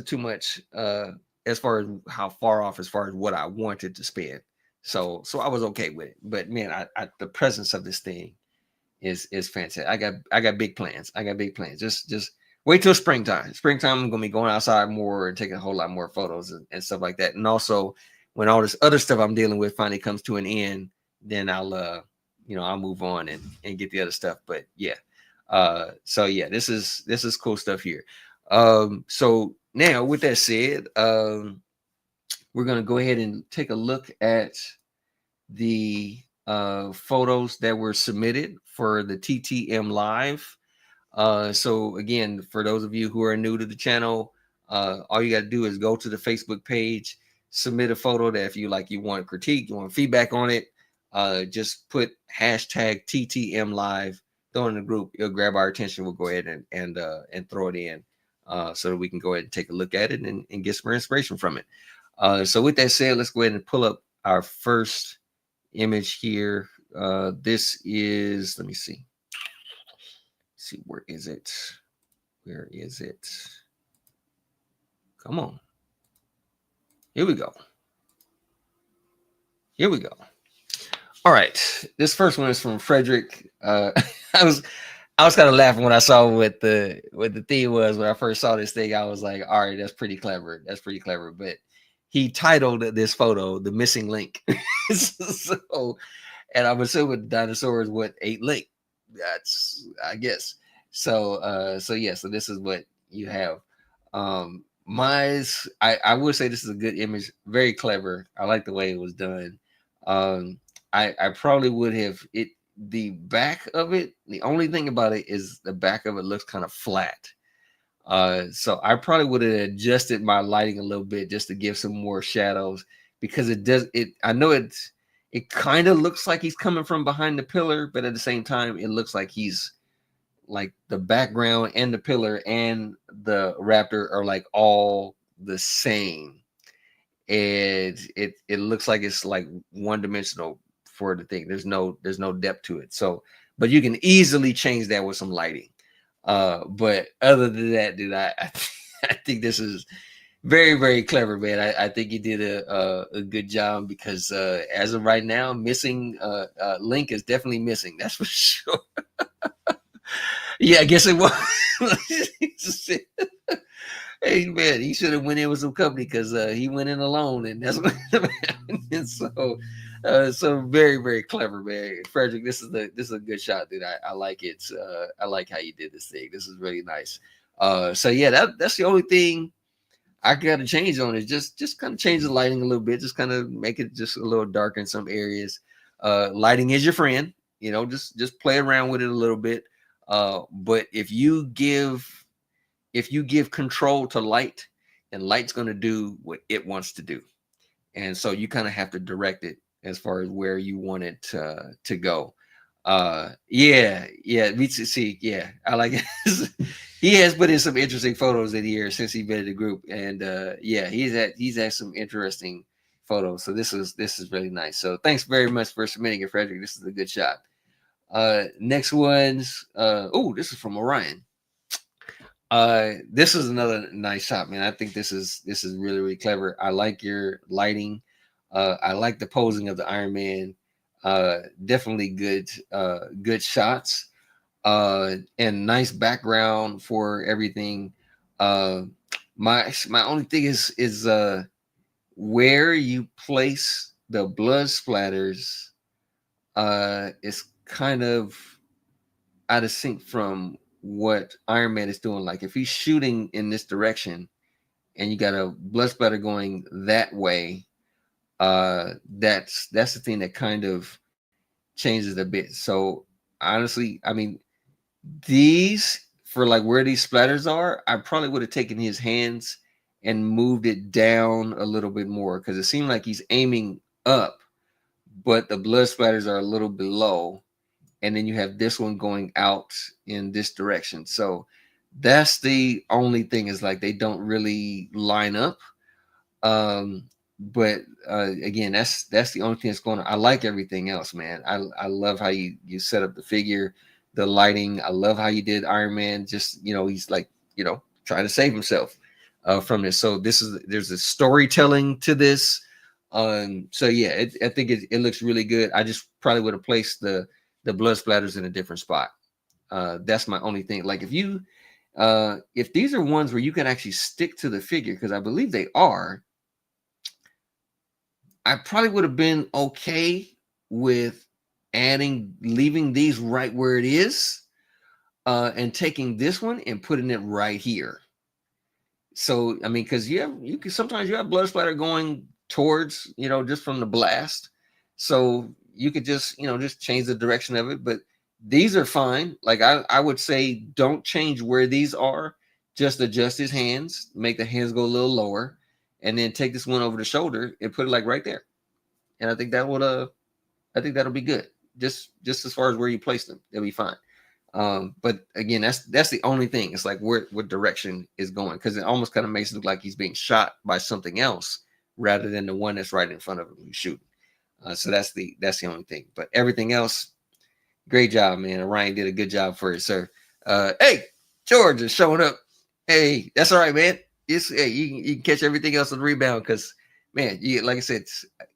too much as far as how far off as far as what I wanted to spend. So I was okay with it. But man, the presence of this thing is fantastic. I got big plans. I got big plans. Just wait till springtime. Springtime, I'm gonna be going outside more and taking a whole lot more photos and stuff like that. And also, when all this other stuff I'm dealing with finally comes to an end, then I'll move on and get the other stuff. But yeah, so yeah, this is cool stuff here. So now with that said, we're gonna go ahead and take a look at the photos that were submitted for the TTM Live. So again, for those of you who are new to the channel, all you got to do is go to the Facebook page, submit a photo that if you want critique, you want feedback on it, just put hashtag TTM Live, throw it in the group. It'll grab our attention. We'll go ahead and throw it in so that we can go ahead and take a look at it and get some inspiration from it. So with that said, let's go ahead and pull up our first image here. This is, let me see. Where is it? Where is it? Come on. Here we go. Here we go. All right. This first one is from Frederick. I was kind of laughing when I saw what the theme was when I first saw this thing. I was like, all right, that's pretty clever. That's pretty clever. But he titled this photo "The Missing Link." So, and I'm assuming dinosaurs ate Link. That's, I guess. So so this is what you have. I would say this is a good image, very clever. I like the way it was done. I probably would have the back of it. The only thing about it is the back of it looks kind of flat. So I probably would have adjusted my lighting a little bit just to give some more shadows, because I know it kind of looks like he's coming from behind the pillar, but at the same time, it looks like he's like the background and the pillar and the raptor are like all the same. And it looks like it's like one dimensional for the thing. There's no depth to it. So, but you can easily change that with some lighting. But other than that, dude, I think this is very, very clever, man. I think you did a good job, because as of right now, missing Link is definitely missing. That's for sure. Yeah, I guess it was. Hey man, he should have went in with some company, because he went in alone, and that's what happened. And so very, very clever, man. Frederick, this is a good shot, dude. I like it. I like how you did this thing. This is really nice. So yeah, that's the only thing I got to change on it. Just kind of change the lighting a little bit. Just kind of make it just a little darker in some areas. Lighting is your friend. Just play around with it a little bit. But if you give control to light, and light's going to do what it wants to do. And so you kind of have to direct it as far as where you want it to go. Yeah, we see. Yeah, I like it. He has put in some interesting photos in here since he's been in the group, and yeah, he's had some interesting photos. So this is really nice. So thanks very much for submitting it, Frederick. This is a good shot. Next one's this is from Orion. This is another nice shot, man. I think this is really really clever. I like your lighting. I like the posing of the Iron Man. Definitely good shots. And nice background for everything. Uh, my only thing is where you place the blood splatters. Is kind of out of sync from what Iron Man is doing. Like if he's shooting in this direction and you got a blood splatter going that way, that's the thing that kind of changes a bit. So honestly, I mean, these for like where these splatters are, I probably would have taken his hands and moved it down a little bit more because it seemed like he's aiming up, but the blood splatters are a little below, and then you have this one going out in this direction. So that's the only thing is like they don't really line up. But again, that's the only thing that's going on. I like everything else, man. I love how you set up the figure, the lighting. I love how you did Iron Man. Just he's like trying to save himself from this. So there's a storytelling to this. So yeah, I think it looks really good. I just probably would have placed the blood splatters in a different spot. That's my only thing. Like if these are ones where you can actually stick to the figure, because I believe they are, I probably would have been okay with leaving these right where it is, and taking this one and putting it right here. So I mean, because you can sometimes you have blood splatter going towards just from the blast, so you could just change the direction of it. But these are fine. Like I would say, don't change where these are. Just adjust his hands, make the hands go a little lower, and then take this one over the shoulder and put it like right there. And I think that'll be good. Just as far as where you place them, they'll be fine. But again, that's the only thing. It's like what direction is going, because it almost kind of makes it look like he's being shot by something else rather than the one that's right in front of him who's shooting. So that's the only thing. But everything else, great job, man. Ryan did a good job for it, sir. Hey, George is showing up. Hey, that's all right, man. Hey, you can catch everything else on the rebound because, man, like I said,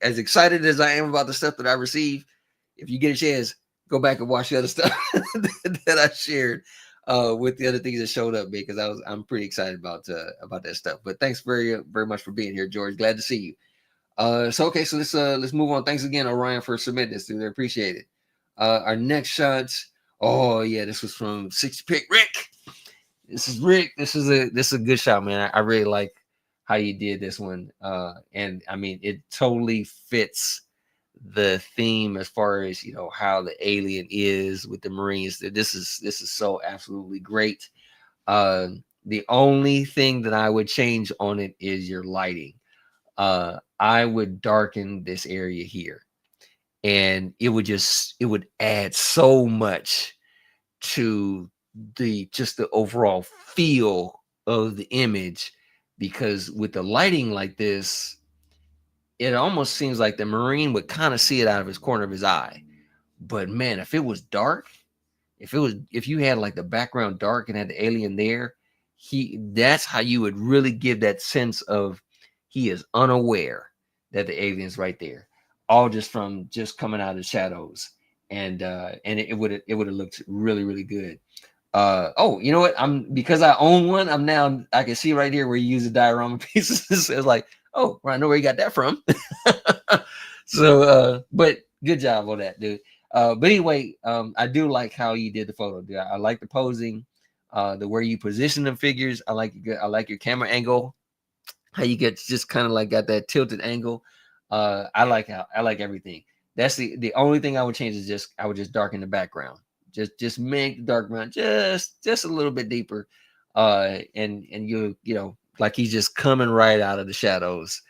as excited as I am about the stuff that I receive, if you get a chance, go back and watch the other stuff that I shared with the other things that showed up, because I'm pretty excited about that stuff. But thanks very very much for being here, George. Glad to see you. So let's move on. Thanks again, Orion, for submitting this, dude. I appreciate it. Our next shots. Oh yeah, this was from 60 Pick Rick. This is Rick. This is a good shot, man. I really like how you did this one. And I mean, it totally fits the theme as far as how the alien is with the Marines. This is so absolutely great. The only thing that I would change on it is your lighting. I would darken this area here, and it would add so much to the overall feel of the image, because with the lighting like this, it almost seems like the Marine would kind of see it out of his corner of his eye. But man, if it was dark, if you had like the background dark and had the alien there, that's how you would really give that sense of he is unaware that the alien's right there, all just from just coming out of the shadows. And it would have looked really really good. Oh, you know what? Because I own one, I can see right here where you use the diorama pieces. It's like, oh, well, I know where you got that from. So but good job on that, dude. But anyway, I do like how you did the photo, dude. I like the posing, the where you position the figures. I like your camera angle, how you get just kind of like got that tilted angle. I like everything. That's the only thing I would change is I would just darken the background. Just make the dark ground just a little bit deeper. And like he's just coming right out of the shadows.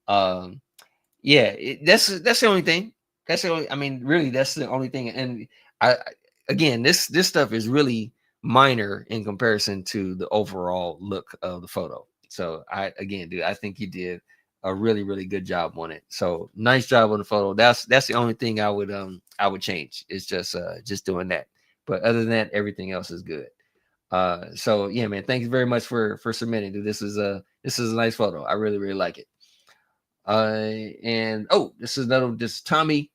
Yeah, that's the only thing. I mean, really, that's the only thing. And again, this stuff is really minor in comparison to the overall look of the photo. So I think you did a really, really good job on it. So nice job on the photo. That's the only thing I would change. It's just doing that. But other than that, everything else is good. So yeah, man, thank you very much for submitting. Dude. This is a nice photo. I really really like it. And oh, this is another this Tommy.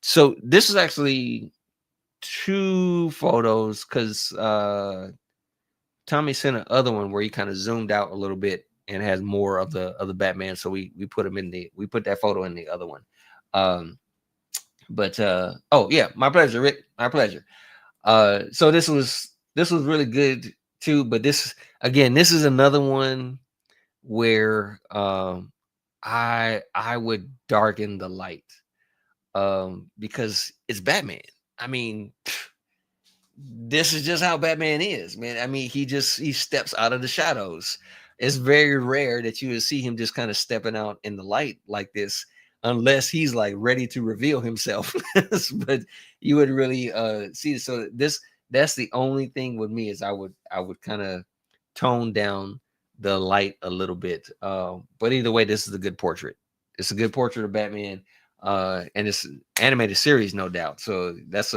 So this is actually two photos because Tommy sent an other one where he kind of zoomed out a little bit and has more of the Batman. So we put him in the we put that photo in the other one. Um, but oh yeah, my pleasure, Rick. My pleasure. So this was really good too. But this again, this is another one where I would darken the light because it's Batman. I mean, this is just how Batman is, man. I mean, he steps out of the shadows. It's very rare that you would see him just kind of stepping out in the light like this, unless he's like ready to reveal himself. But you would really see it. So that's the only thing with me is I would kind of tone down the light a little bit. But either way, this is a good portrait. It's a good portrait of Batman. And it's an animated series, no doubt. So that's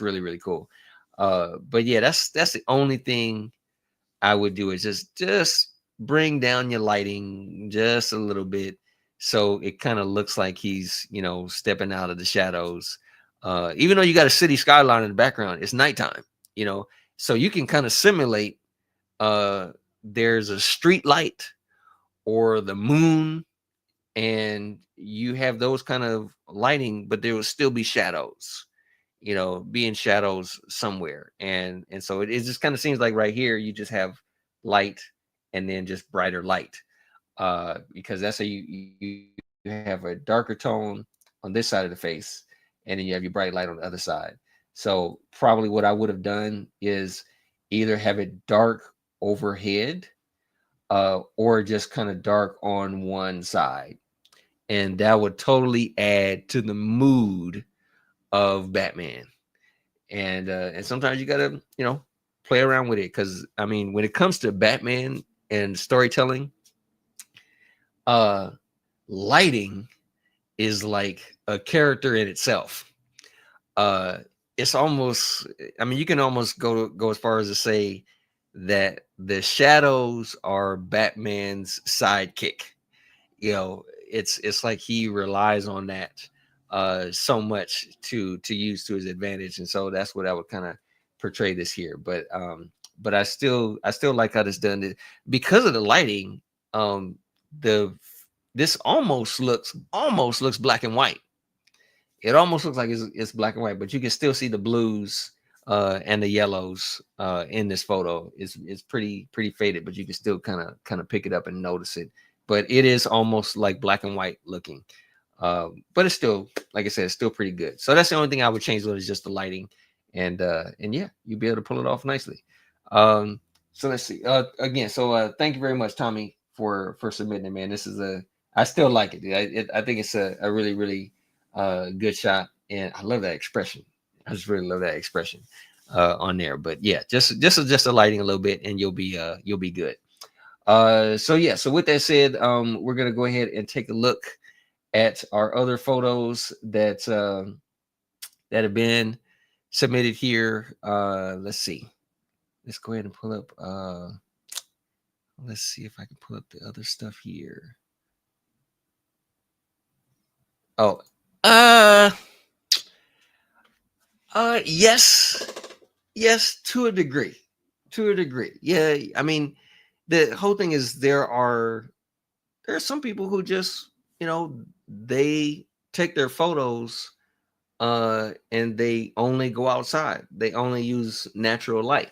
really, really cool. But yeah, that's the only thing I would do is just bring down your lighting just a little bit so it kind of looks like he's stepping out of the shadows. Even though you got a city skyline in the background, it's nighttime, you know, so you can kind of simulate there's a street light or the moon and you have those kind of lighting, but there will still be shadows, be in shadows somewhere. And so it just kind of seems like right here you just have light and then just brighter light. Because that's how you have a darker tone on this side of the face, and then you have your bright light on the other side. So probably what I would have done is either have it dark overhead, or just kind of dark on one side, and that would totally add to the mood of Batman. And sometimes you gotta play around with it because I mean when it comes to Batman and storytelling, uh, lighting is like a character in itself. Uh, it's almost I mean you can almost go as far as to say that the shadows are Batman's sidekick. It's like he relies on that so much to use to his advantage, and so that's what I would kind of portray this here. But I still like how this done because of the lighting. The This almost looks black and white. It almost looks like it's black and white, but you can still see the blues and the yellows in this photo. It's pretty faded, but you can still kind of pick it up and notice it. But it is almost like black and white looking. But it's still, like I said, it's still pretty good. So that's the only thing I would change with is just the lighting, and yeah, you'll be able to pull it off nicely. So let's see. Again, so thank you very much, Tommy, for submitting it, man. This is I still like it. I think it's a really really good shot, and I love that expression. I just really love that expression on there. But yeah, just a lighting a little bit, and you'll be good. So yeah, so with that said, we're gonna go ahead and take a look at our other photos that have been submitted here. Let's see. Let's go ahead and pull up. Let's see if I can pull up the other stuff here. Oh, uh, yes, yes, to a degree, Yeah, I mean, the whole thing is there are some people who just they take their photos and they only go outside. They only use natural light.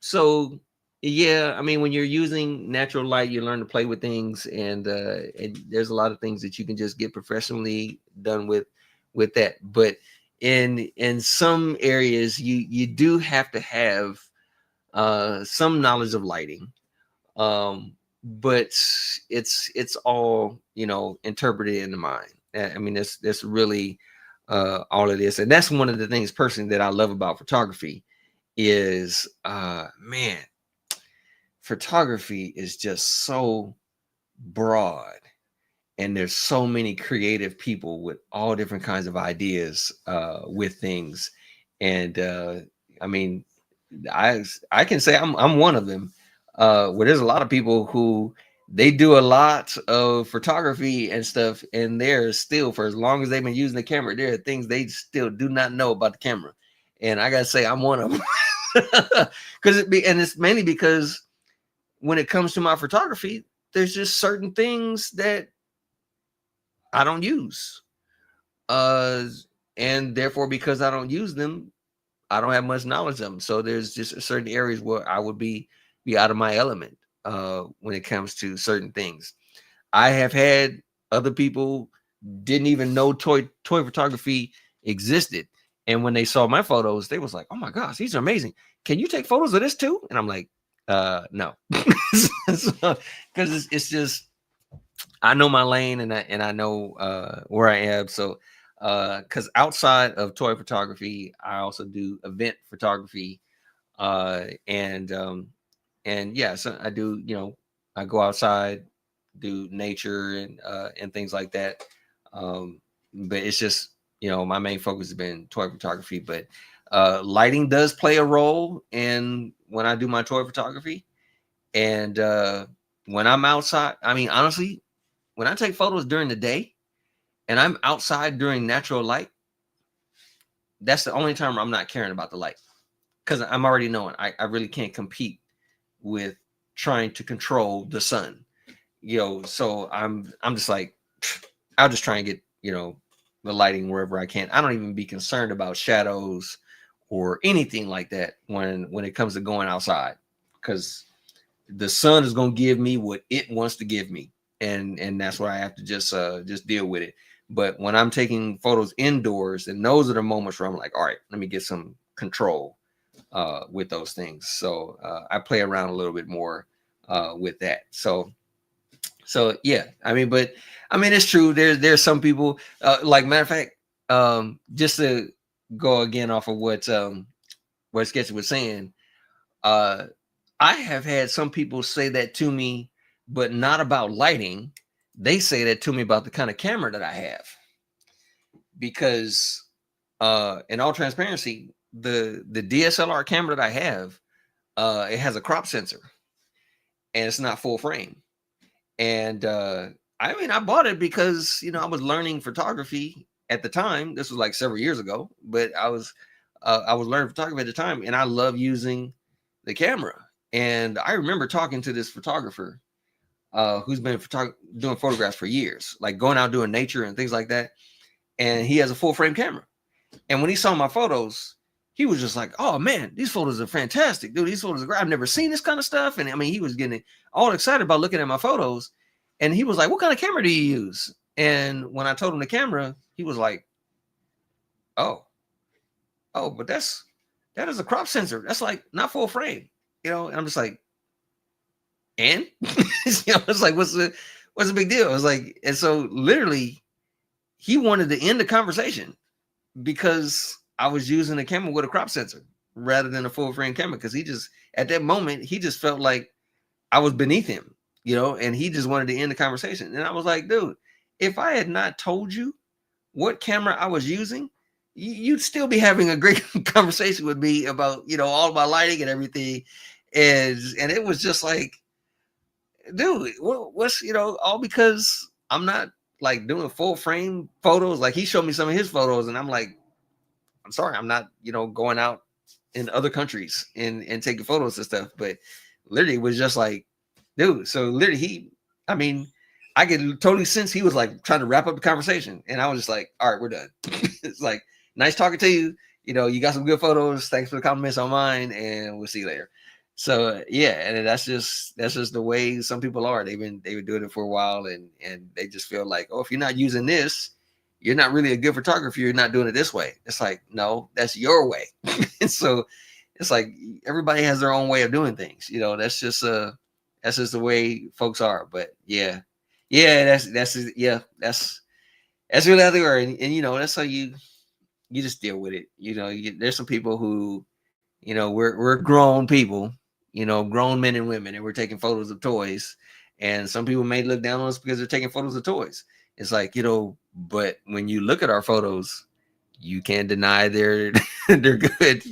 So yeah, I mean when you're using natural light, you learn to play with things, and there's a lot of things that you can just get professionally done with that. But in some areas you do have to have some knowledge of lighting. But it's all interpreted in the mind. I mean that's really all it is, and that's one of the things personally that I love about photography is man, photography is just so broad, and there's so many creative people with all different kinds of ideas with things. And I mean I can say I'm one of them. Where there's a lot of people who they do a lot of photography and stuff, and they're still, for as long as they've been using the camera, there are things they still do not know about the camera. And I gotta say, I'm one of them. Because and it's mainly because when it comes to my photography, there's just certain things that I don't use. Uh, and therefore, because I don't use them, I don't have much knowledge of them. So there's just certain areas where I would be out of my element when it comes to certain things. I have had other people didn't even know toy photography existed, and when they saw my photos, they was like, "Oh my gosh, these are amazing! Can you take photos of this too?" And I'm like, no," because it's just I know my lane, and I know where I am. So because outside of toy photography, I also do event photography, and yeah, so I do, I go outside, do nature and things like that. But it's just, my main focus has been toy photography. But lighting does play a role in when I do my toy photography. And when I'm outside, I mean, honestly, when I take photos during the day and I'm outside during natural light, that's the only time I'm not caring about the light, because I'm already knowing I really can't compete with trying to control the sun. So I'm just like, I'll just try and get, the lighting wherever I can. I don't even be concerned about shadows or anything like that when it comes to going outside, because the sun is going to give me what it wants to give me, and that's why I have to just deal with it. But when I'm taking photos indoors, and those are the moments where I'm like, all right, let me get some control with those things. So I play around a little bit more with that. So yeah, but it's true. There's some people, like, matter of fact, just to go again off of what Sketchy was saying, uh, I have had some people say that to me, but not about lighting. They say that to me about the kind of camera that I have, because in all transparency, the DSLR camera that I have, it has a crop sensor, and it's not full frame. And I bought it because I was learning photography at the time. This was like several years ago, but I was learning photography at the time, and I love using the camera. And I remember talking to this photographer who's been doing photographs for years, like going out doing nature and things like that. And he has a full frame camera. And when he saw my photos, he was just like, "Oh man, these photos are fantastic, dude. These photos are great. I've never seen this kind of stuff." And he was getting all excited about looking at my photos. And he was like, "What kind of camera do you use?" And when I told him the camera, he was like, "Oh, but that is a crop sensor. That's like not full frame." And I'm just like, and it's like, what's the big deal? I was like, and so literally, he wanted to end the conversation because I was using a camera with a crop sensor rather than a full frame camera. Because he just, at that moment, he just felt like I was beneath him, and he just wanted to end the conversation. And I was like, dude, if I had not told you what camera I was using, you'd still be having a great conversation with me about, all my lighting and everything. And it was just like, dude, what's, all because I'm not like doing full frame photos. Like, he showed me some of his photos, and I'm like, I'm sorry, I'm not, going out in other countries and taking photos and stuff. But literally, it was just like, dude. So literally, I could totally sense he was like trying to wrap up the conversation, and I was just like, all right, we're done. It's like, nice talking to you. You got some good photos. Thanks for the compliments on mine, and we'll see you later. So yeah, and that's just the way some people are. They've been doing it for a while, and they just feel like, oh, if you're not using this, you're not really a good photographer. You're not doing it this way. It's like, no, that's your way. And so it's like everybody has their own way of doing things. That's just the way folks are. But yeah, that's really how they are. And that's how you just deal with it. There's some people who, we're grown people, grown men and women, and we're taking photos of toys. And some people may look down on us because they're taking photos of toys. It's like, but when you look at our photos, you can't deny they're they're good.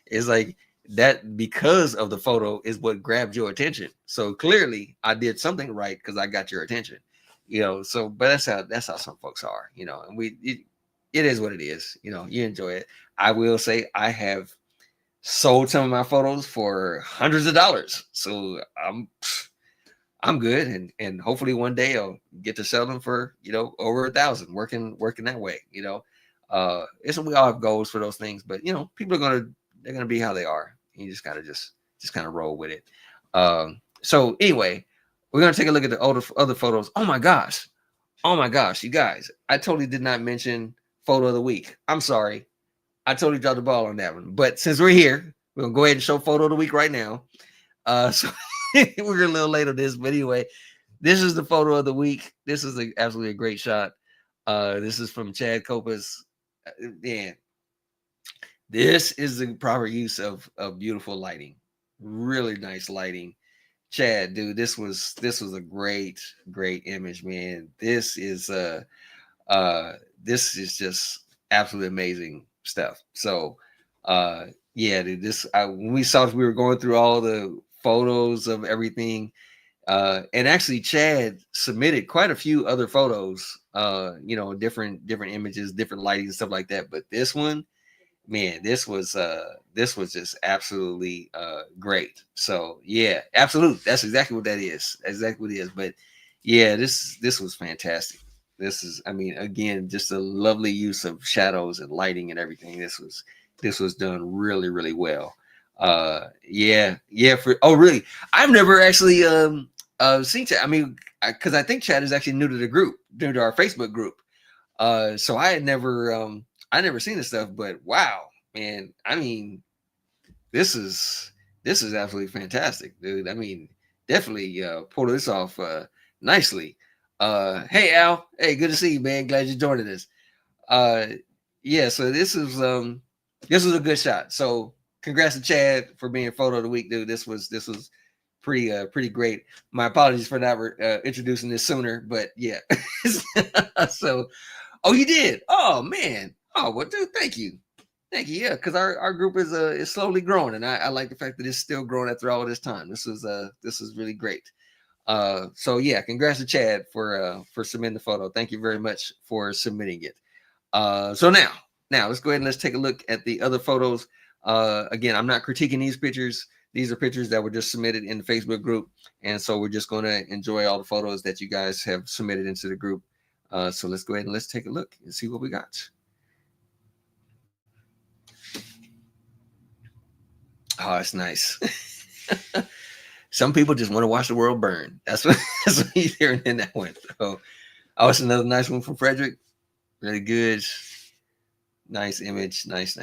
It's like that because of the photo is what grabbed your attention. So clearly I did something right because I got your attention, so but that's how some folks are, and it is what it is, you enjoy it. I will say I have sold some of my photos for hundreds of dollars. So I'm good, and hopefully one day I'll get to sell them for over 1,000. Working that way. It's we all have goals for those things, but people they're gonna be how they are. You just gotta just kind of roll with it. So anyway, we're gonna take a look at the other photos. Oh my gosh, you guys! I totally did not mention photo of the week. I'm sorry, I totally dropped the ball on that one. But since we're here, we're gonna go ahead and show photo of the week right now. So we're a little late on this, but anyway, this is the photo of the week. This is absolutely a great shot. This is from Chad Copas. Man, this is the proper use of beautiful lighting. Really nice lighting. Chad, dude, this was a great image, man. This is just absolutely amazing stuff. So yeah, dude, when we saw we were going through all the photos of everything, and actually Chad submitted quite a few other photos, different images, different lighting and stuff like that. But this one, man, this was just absolutely great. So yeah, absolute. That's exactly what that is. Exactly what it is. But yeah, this was fantastic. This is, I mean, again, just a lovely use of shadows and lighting and everything. This was done really, really well. Yeah. Really, I've never actually seen Chad. I mean, because I think Chad is actually new to the group, new to our Facebook group. So I never seen this stuff, but wow, man. I mean, this is absolutely fantastic, dude. I mean, definitely pull this off nicely. Hey Al, hey, good to see you, man. Glad you joined us. Yeah, so this was a good shot. So congrats to Chad for being photo of the week, dude. This was pretty great. My apologies for not introducing this sooner, but yeah. So, oh, you did. Oh man. Oh, well, dude, thank you. Yeah, because our group is slowly growing, and I like the fact that it's still growing after all this time. This is really great. So yeah, congrats to Chad for submitting the photo. Thank you very much for submitting it. So now let's go ahead and let's take a look at the other photos. Again, I'm not critiquing these pictures. These are pictures that were just submitted in the Facebook group, and so we're just going to enjoy all the photos that you guys have submitted into the group. So let's go ahead and let's take a look and see what we got. Oh, it's nice. Some people just want to watch the world burn. That's what you're hearing in that one. So, oh, it's another nice one from Frederick. Really good. Nice image. Nice.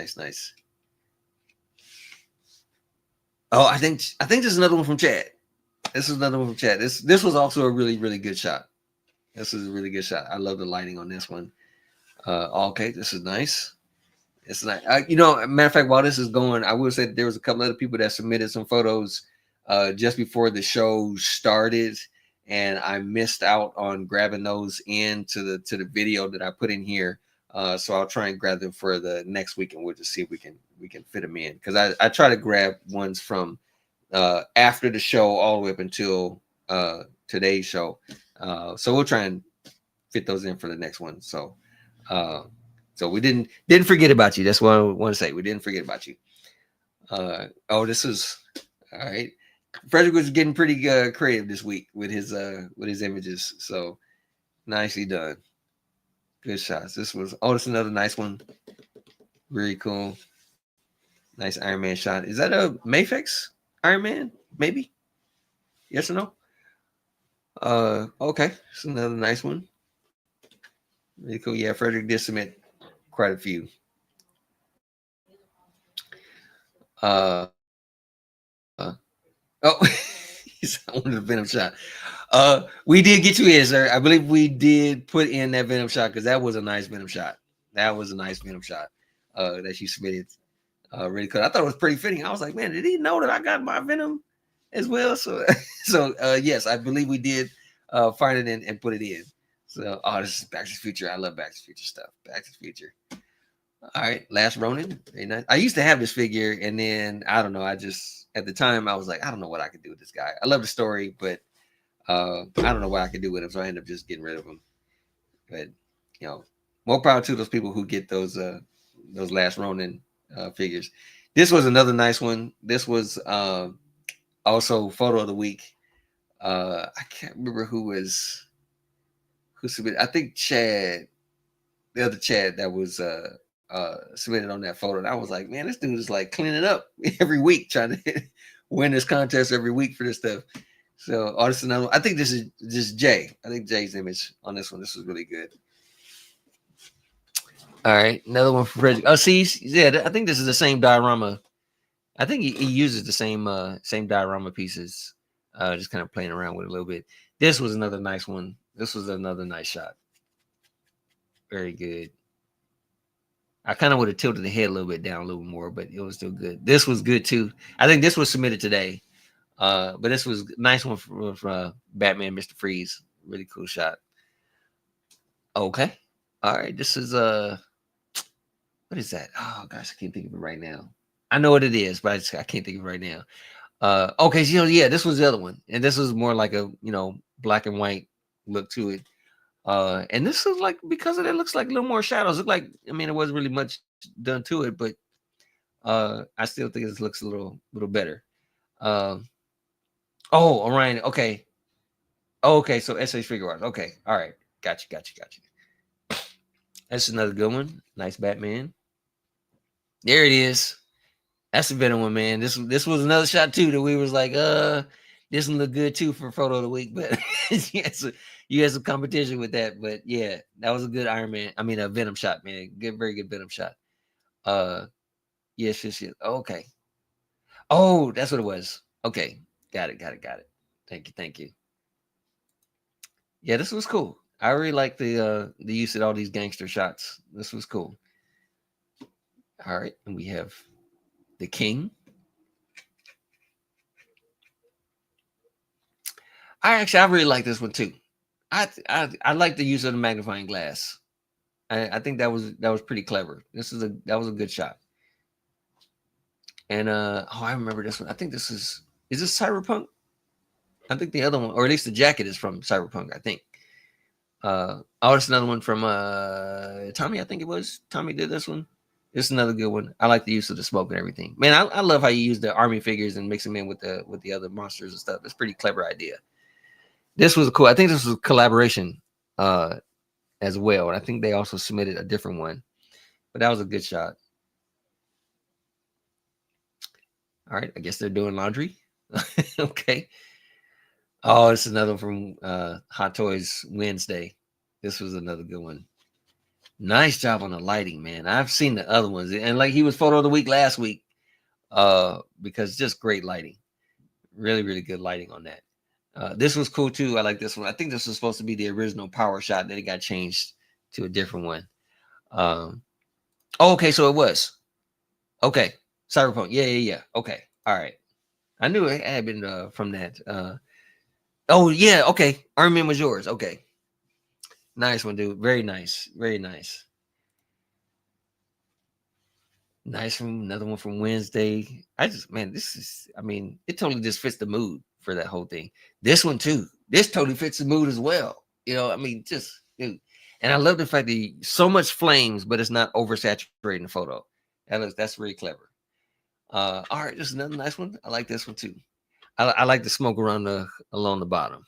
Oh, I think this is another one from Chad. This is another one from Chad. This was also a really, really good shot. This is a really good shot. I love the lighting on this one. Okay, this is nice. It's like, matter of fact, while this is going, I will say that there was a couple other people that submitted some photos just before the show started, and I missed out on grabbing those into the video that I put in here. So I'll try and grab them for the next week, and we'll just see if we can fit them in, because I try to grab ones from after the show all the way up until today's show. So we'll try and fit those in for the next one. So. So we didn't forget about you. That's what I want to say. We didn't forget about you. This is all right. Frederick was getting pretty creative this week with his images. So nicely done. Good shots. This is another nice one. Very cool. Nice Iron Man shot. Is that a Mayfix Iron Man? Maybe. Yes or no? Okay. It's another nice one. Really cool. Yeah, Frederick did submit quite a few. Oh, he's on the Venom shot. We did get you in, sir. I believe we did put in that Venom shot because that was a nice Venom shot. That you submitted. Really cool. I thought it was pretty fitting. I was like, man, did he know that I got my Venom as well? So, yes, I believe we did find it and put it in. So, this is Back to the Future. I love Back to the Future stuff. Back to the Future. All right, Last Ronin. Very nice. I used to have this figure, and then I don't know. I just at the time I was like, I don't know what I could do with this guy. I love the story, but I don't know what I could do with him, so I ended up just getting rid of him. But you know, more power to those people who get those Last Ronin figures. This was another nice one. This was also photo of the week. I can't remember who submitted. I think Chad, the other Chad that was submitted on that photo. And I was like, man, this dude is like cleaning up every week, trying to win this contest every week for this stuff. So, oh, this is another one. I think this is just Jay. I think Jay's image on this one. This was really good. All right, another one for Frederick. Oh, see, yeah, I think this is the same diorama. I think he uses the same diorama pieces, just kind of playing around with it a little bit. This was another nice one. This was another nice shot. Very good. I kind of would have tilted the head a little bit down a little more, but it was still good. This was good too. I think this was submitted today. But this was a nice one for Batman, Mr. Freeze. Really cool shot. Okay. All right. This is what is that? Oh gosh, I can't think of it right now. I know what it is, but I can't think of it right now. Okay, so yeah, this was the other one, and this was more like a black and white look to it. And this is like because of that looks like a little more shadows. Look like it wasn't really much done to it, but I still think this looks a little better. Oh, Orion. Okay. Oh, okay. So SA Figure Arts. Okay. All right. Gotcha. That's another good one. Nice Batman. There it is. That's a better one, man. This was another shot too that we was like, this one look good too for photo of the week, but you had some competition with that. But yeah, that was a good Iron Man. I mean, a Venom shot, man. Good, very good Venom shot. Yes. Okay. Oh, that's what it was. Okay, got it. Thank you. Yeah, this was cool. I really like the use of all these gangster shots. This was cool. All right, and we have the King. I really like this one too. I like the use of the magnifying glass. I think that was pretty clever. That was a good shot. And I remember this one. I think this is this Cyberpunk? I think the other one, or at least the jacket is from Cyberpunk, I think. It's another one from Tommy, I think it was. Tommy did this one. It's another good one. I like the use of the smoke and everything. Man, I love how you use the army figures and mix them in with the other monsters and stuff. It's a pretty clever idea. This was cool. I think this was a collaboration as well. And I think they also submitted a different one. But that was a good shot. All right. I guess they're doing laundry. Okay. Oh, it's another one from Hot Toys Wednesday. This was another good one. Nice job on the lighting, man. I've seen the other ones. And like he was photo of the week last week. Because just great lighting. Really, really good lighting on that. This was cool too. I like this one. I think this was supposed to be the original power shot, then it got changed to a different one. Okay, so it was. Okay, Cyberpunk. Yeah. Okay, all right. I knew it had been from that. Oh yeah, okay. Iron Man was yours. Okay, nice one, dude. Very nice. Nice from another one from Wednesday. It totally just fits the mood for that whole thing. This one too. This totally fits the mood as well. Just dude. And I love the fact that so much flames, but it's not oversaturating the photo. That's really clever. All right, this is another nice one. I like this one too. I like the smoke along the bottom.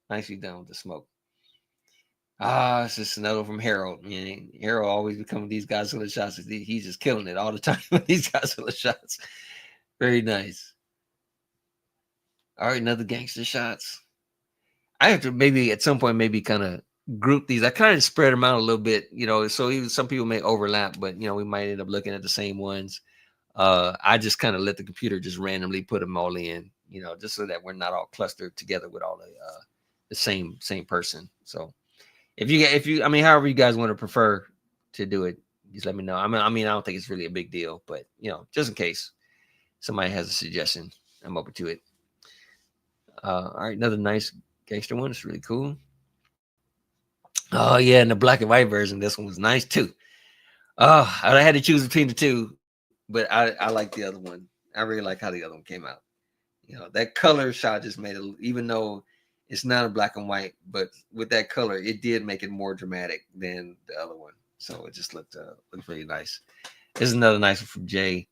Nicely done with the smoke. It's just another from Harold. Man, Harold always becoming these Godzilla shots. He's just killing it all the time with these Godzilla shots. Very nice. All right, another gangster shots. I have to maybe at some point maybe kind of group these. I kind of spread them out a little bit, so even some people may overlap, but we might end up looking at the same ones. I just kind of let the computer just randomly put them all in, just so that we're not all clustered together with all the same person. So if you however you guys want to prefer to do it, just let me know. I don't think it's really a big deal, but just in case somebody has a suggestion, I'm open to it. All right, another nice gangster one. It's really cool. Oh yeah, and the black and white version, this one was nice too. I had to choose between the two, but I like the other one. I really like how the other one came out. That color shot just made it, even though it's not a black and white, but with that color, it did make it more dramatic than the other one. So it just looked really nice. This is another nice one from Jay.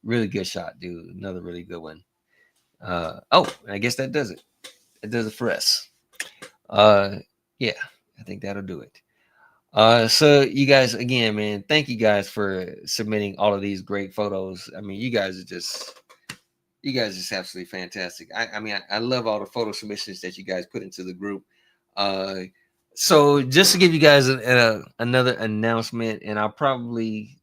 Really good shot, dude. Another really good one. Oh, I guess that does it. That does it for us. Yeah, I think that'll do it. So you guys, again, man, thank you guys for submitting all of these great photos. I mean, you guys are just absolutely fantastic. I love all the photo submissions that you guys put into the group. Uh, so just to give you guys another announcement, and I'll probably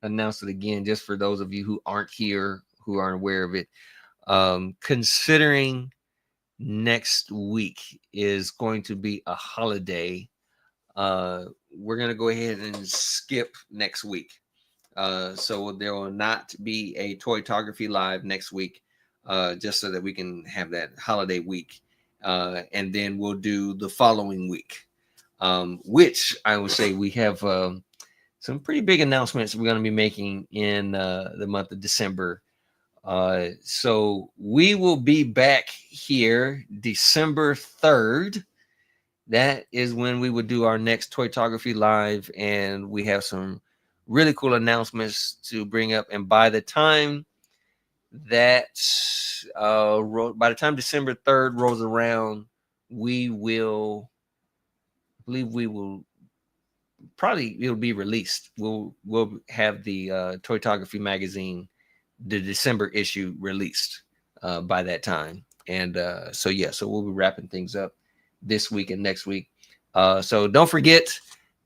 announce it again just for those of you who aren't here, who aren't aware of it. Considering next week is going to be a holiday, we're going to go ahead and skip next week. So there will not be a Toytography live next week, just so that we can have that holiday week. And then we'll do the following week, which I would say we have some pretty big announcements we're going to be making in the month of December. So we will be back here December 3rd. That is when we would do our next Toytography live, and we have some really cool announcements to bring up. And by the time that by the time December 3rd rolls around, I believe we will probably, it'll be released. We'll have the Toytography magazine, the December issue, released by that time. And so we'll be wrapping things up this week and next week. So don't forget,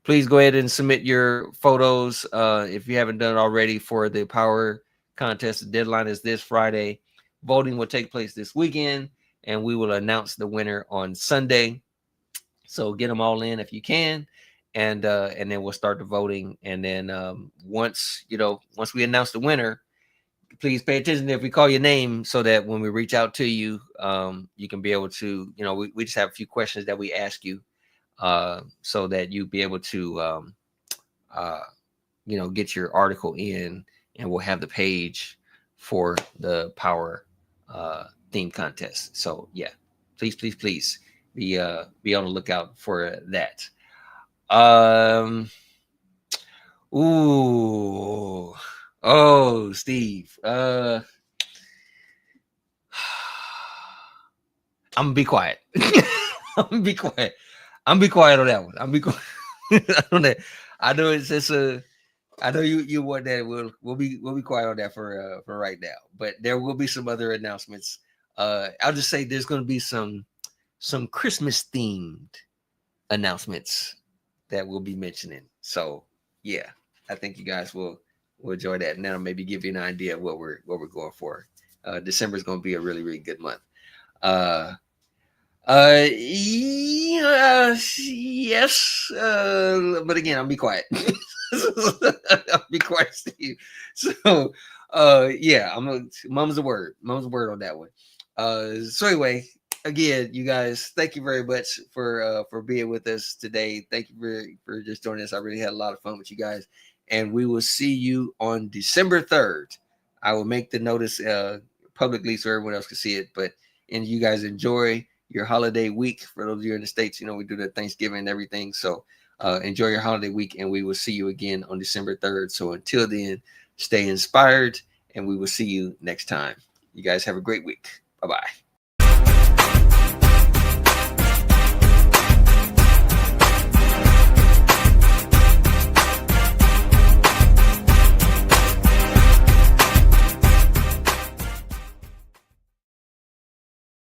please go ahead and submit your photos if you haven't done it already for the power contest. The deadline is this Friday. Voting will take place this weekend, and we will announce the winner on Sunday. So get them all in if you can, and then we'll start the voting. And then once we announce the winner, please pay attention if we call your name, so that when we reach out to you, you can be able to, we just have a few questions that we ask you, so that you be able to, get your article in, and we'll have the page for the power theme contest. So yeah, please be on the lookout for that. Ooh. Oh, Steve. I'm gonna be quiet. I'm gonna be quiet. I'm gonna be quiet on that one. I'm gonna be quiet on that. I know it's just I know you want that. We'll be quiet on that for right now. But there will be some other announcements. I'll just say there's gonna be some Christmas themed announcements that we'll be mentioning. So yeah, I think you guys will enjoy that, and that'll maybe give you an idea of what we're going for. December is going to be a really, really good month. Yes, but again, I'll be quiet. I'll be quiet, Steve. So, yeah, mum's a word on that one. So anyway, again, you guys, thank you very much for being with us today. Thank you for just joining us. I really had a lot of fun with you guys, and we will see you on December 3rd. I will make the notice publicly so everyone else can see it. And you guys enjoy your holiday week. For those of you in the States, we do the Thanksgiving and everything. So enjoy your holiday week, and we will see you again on December 3rd. So until then, stay inspired, and we will see you next time. You guys have a great week. Bye-bye.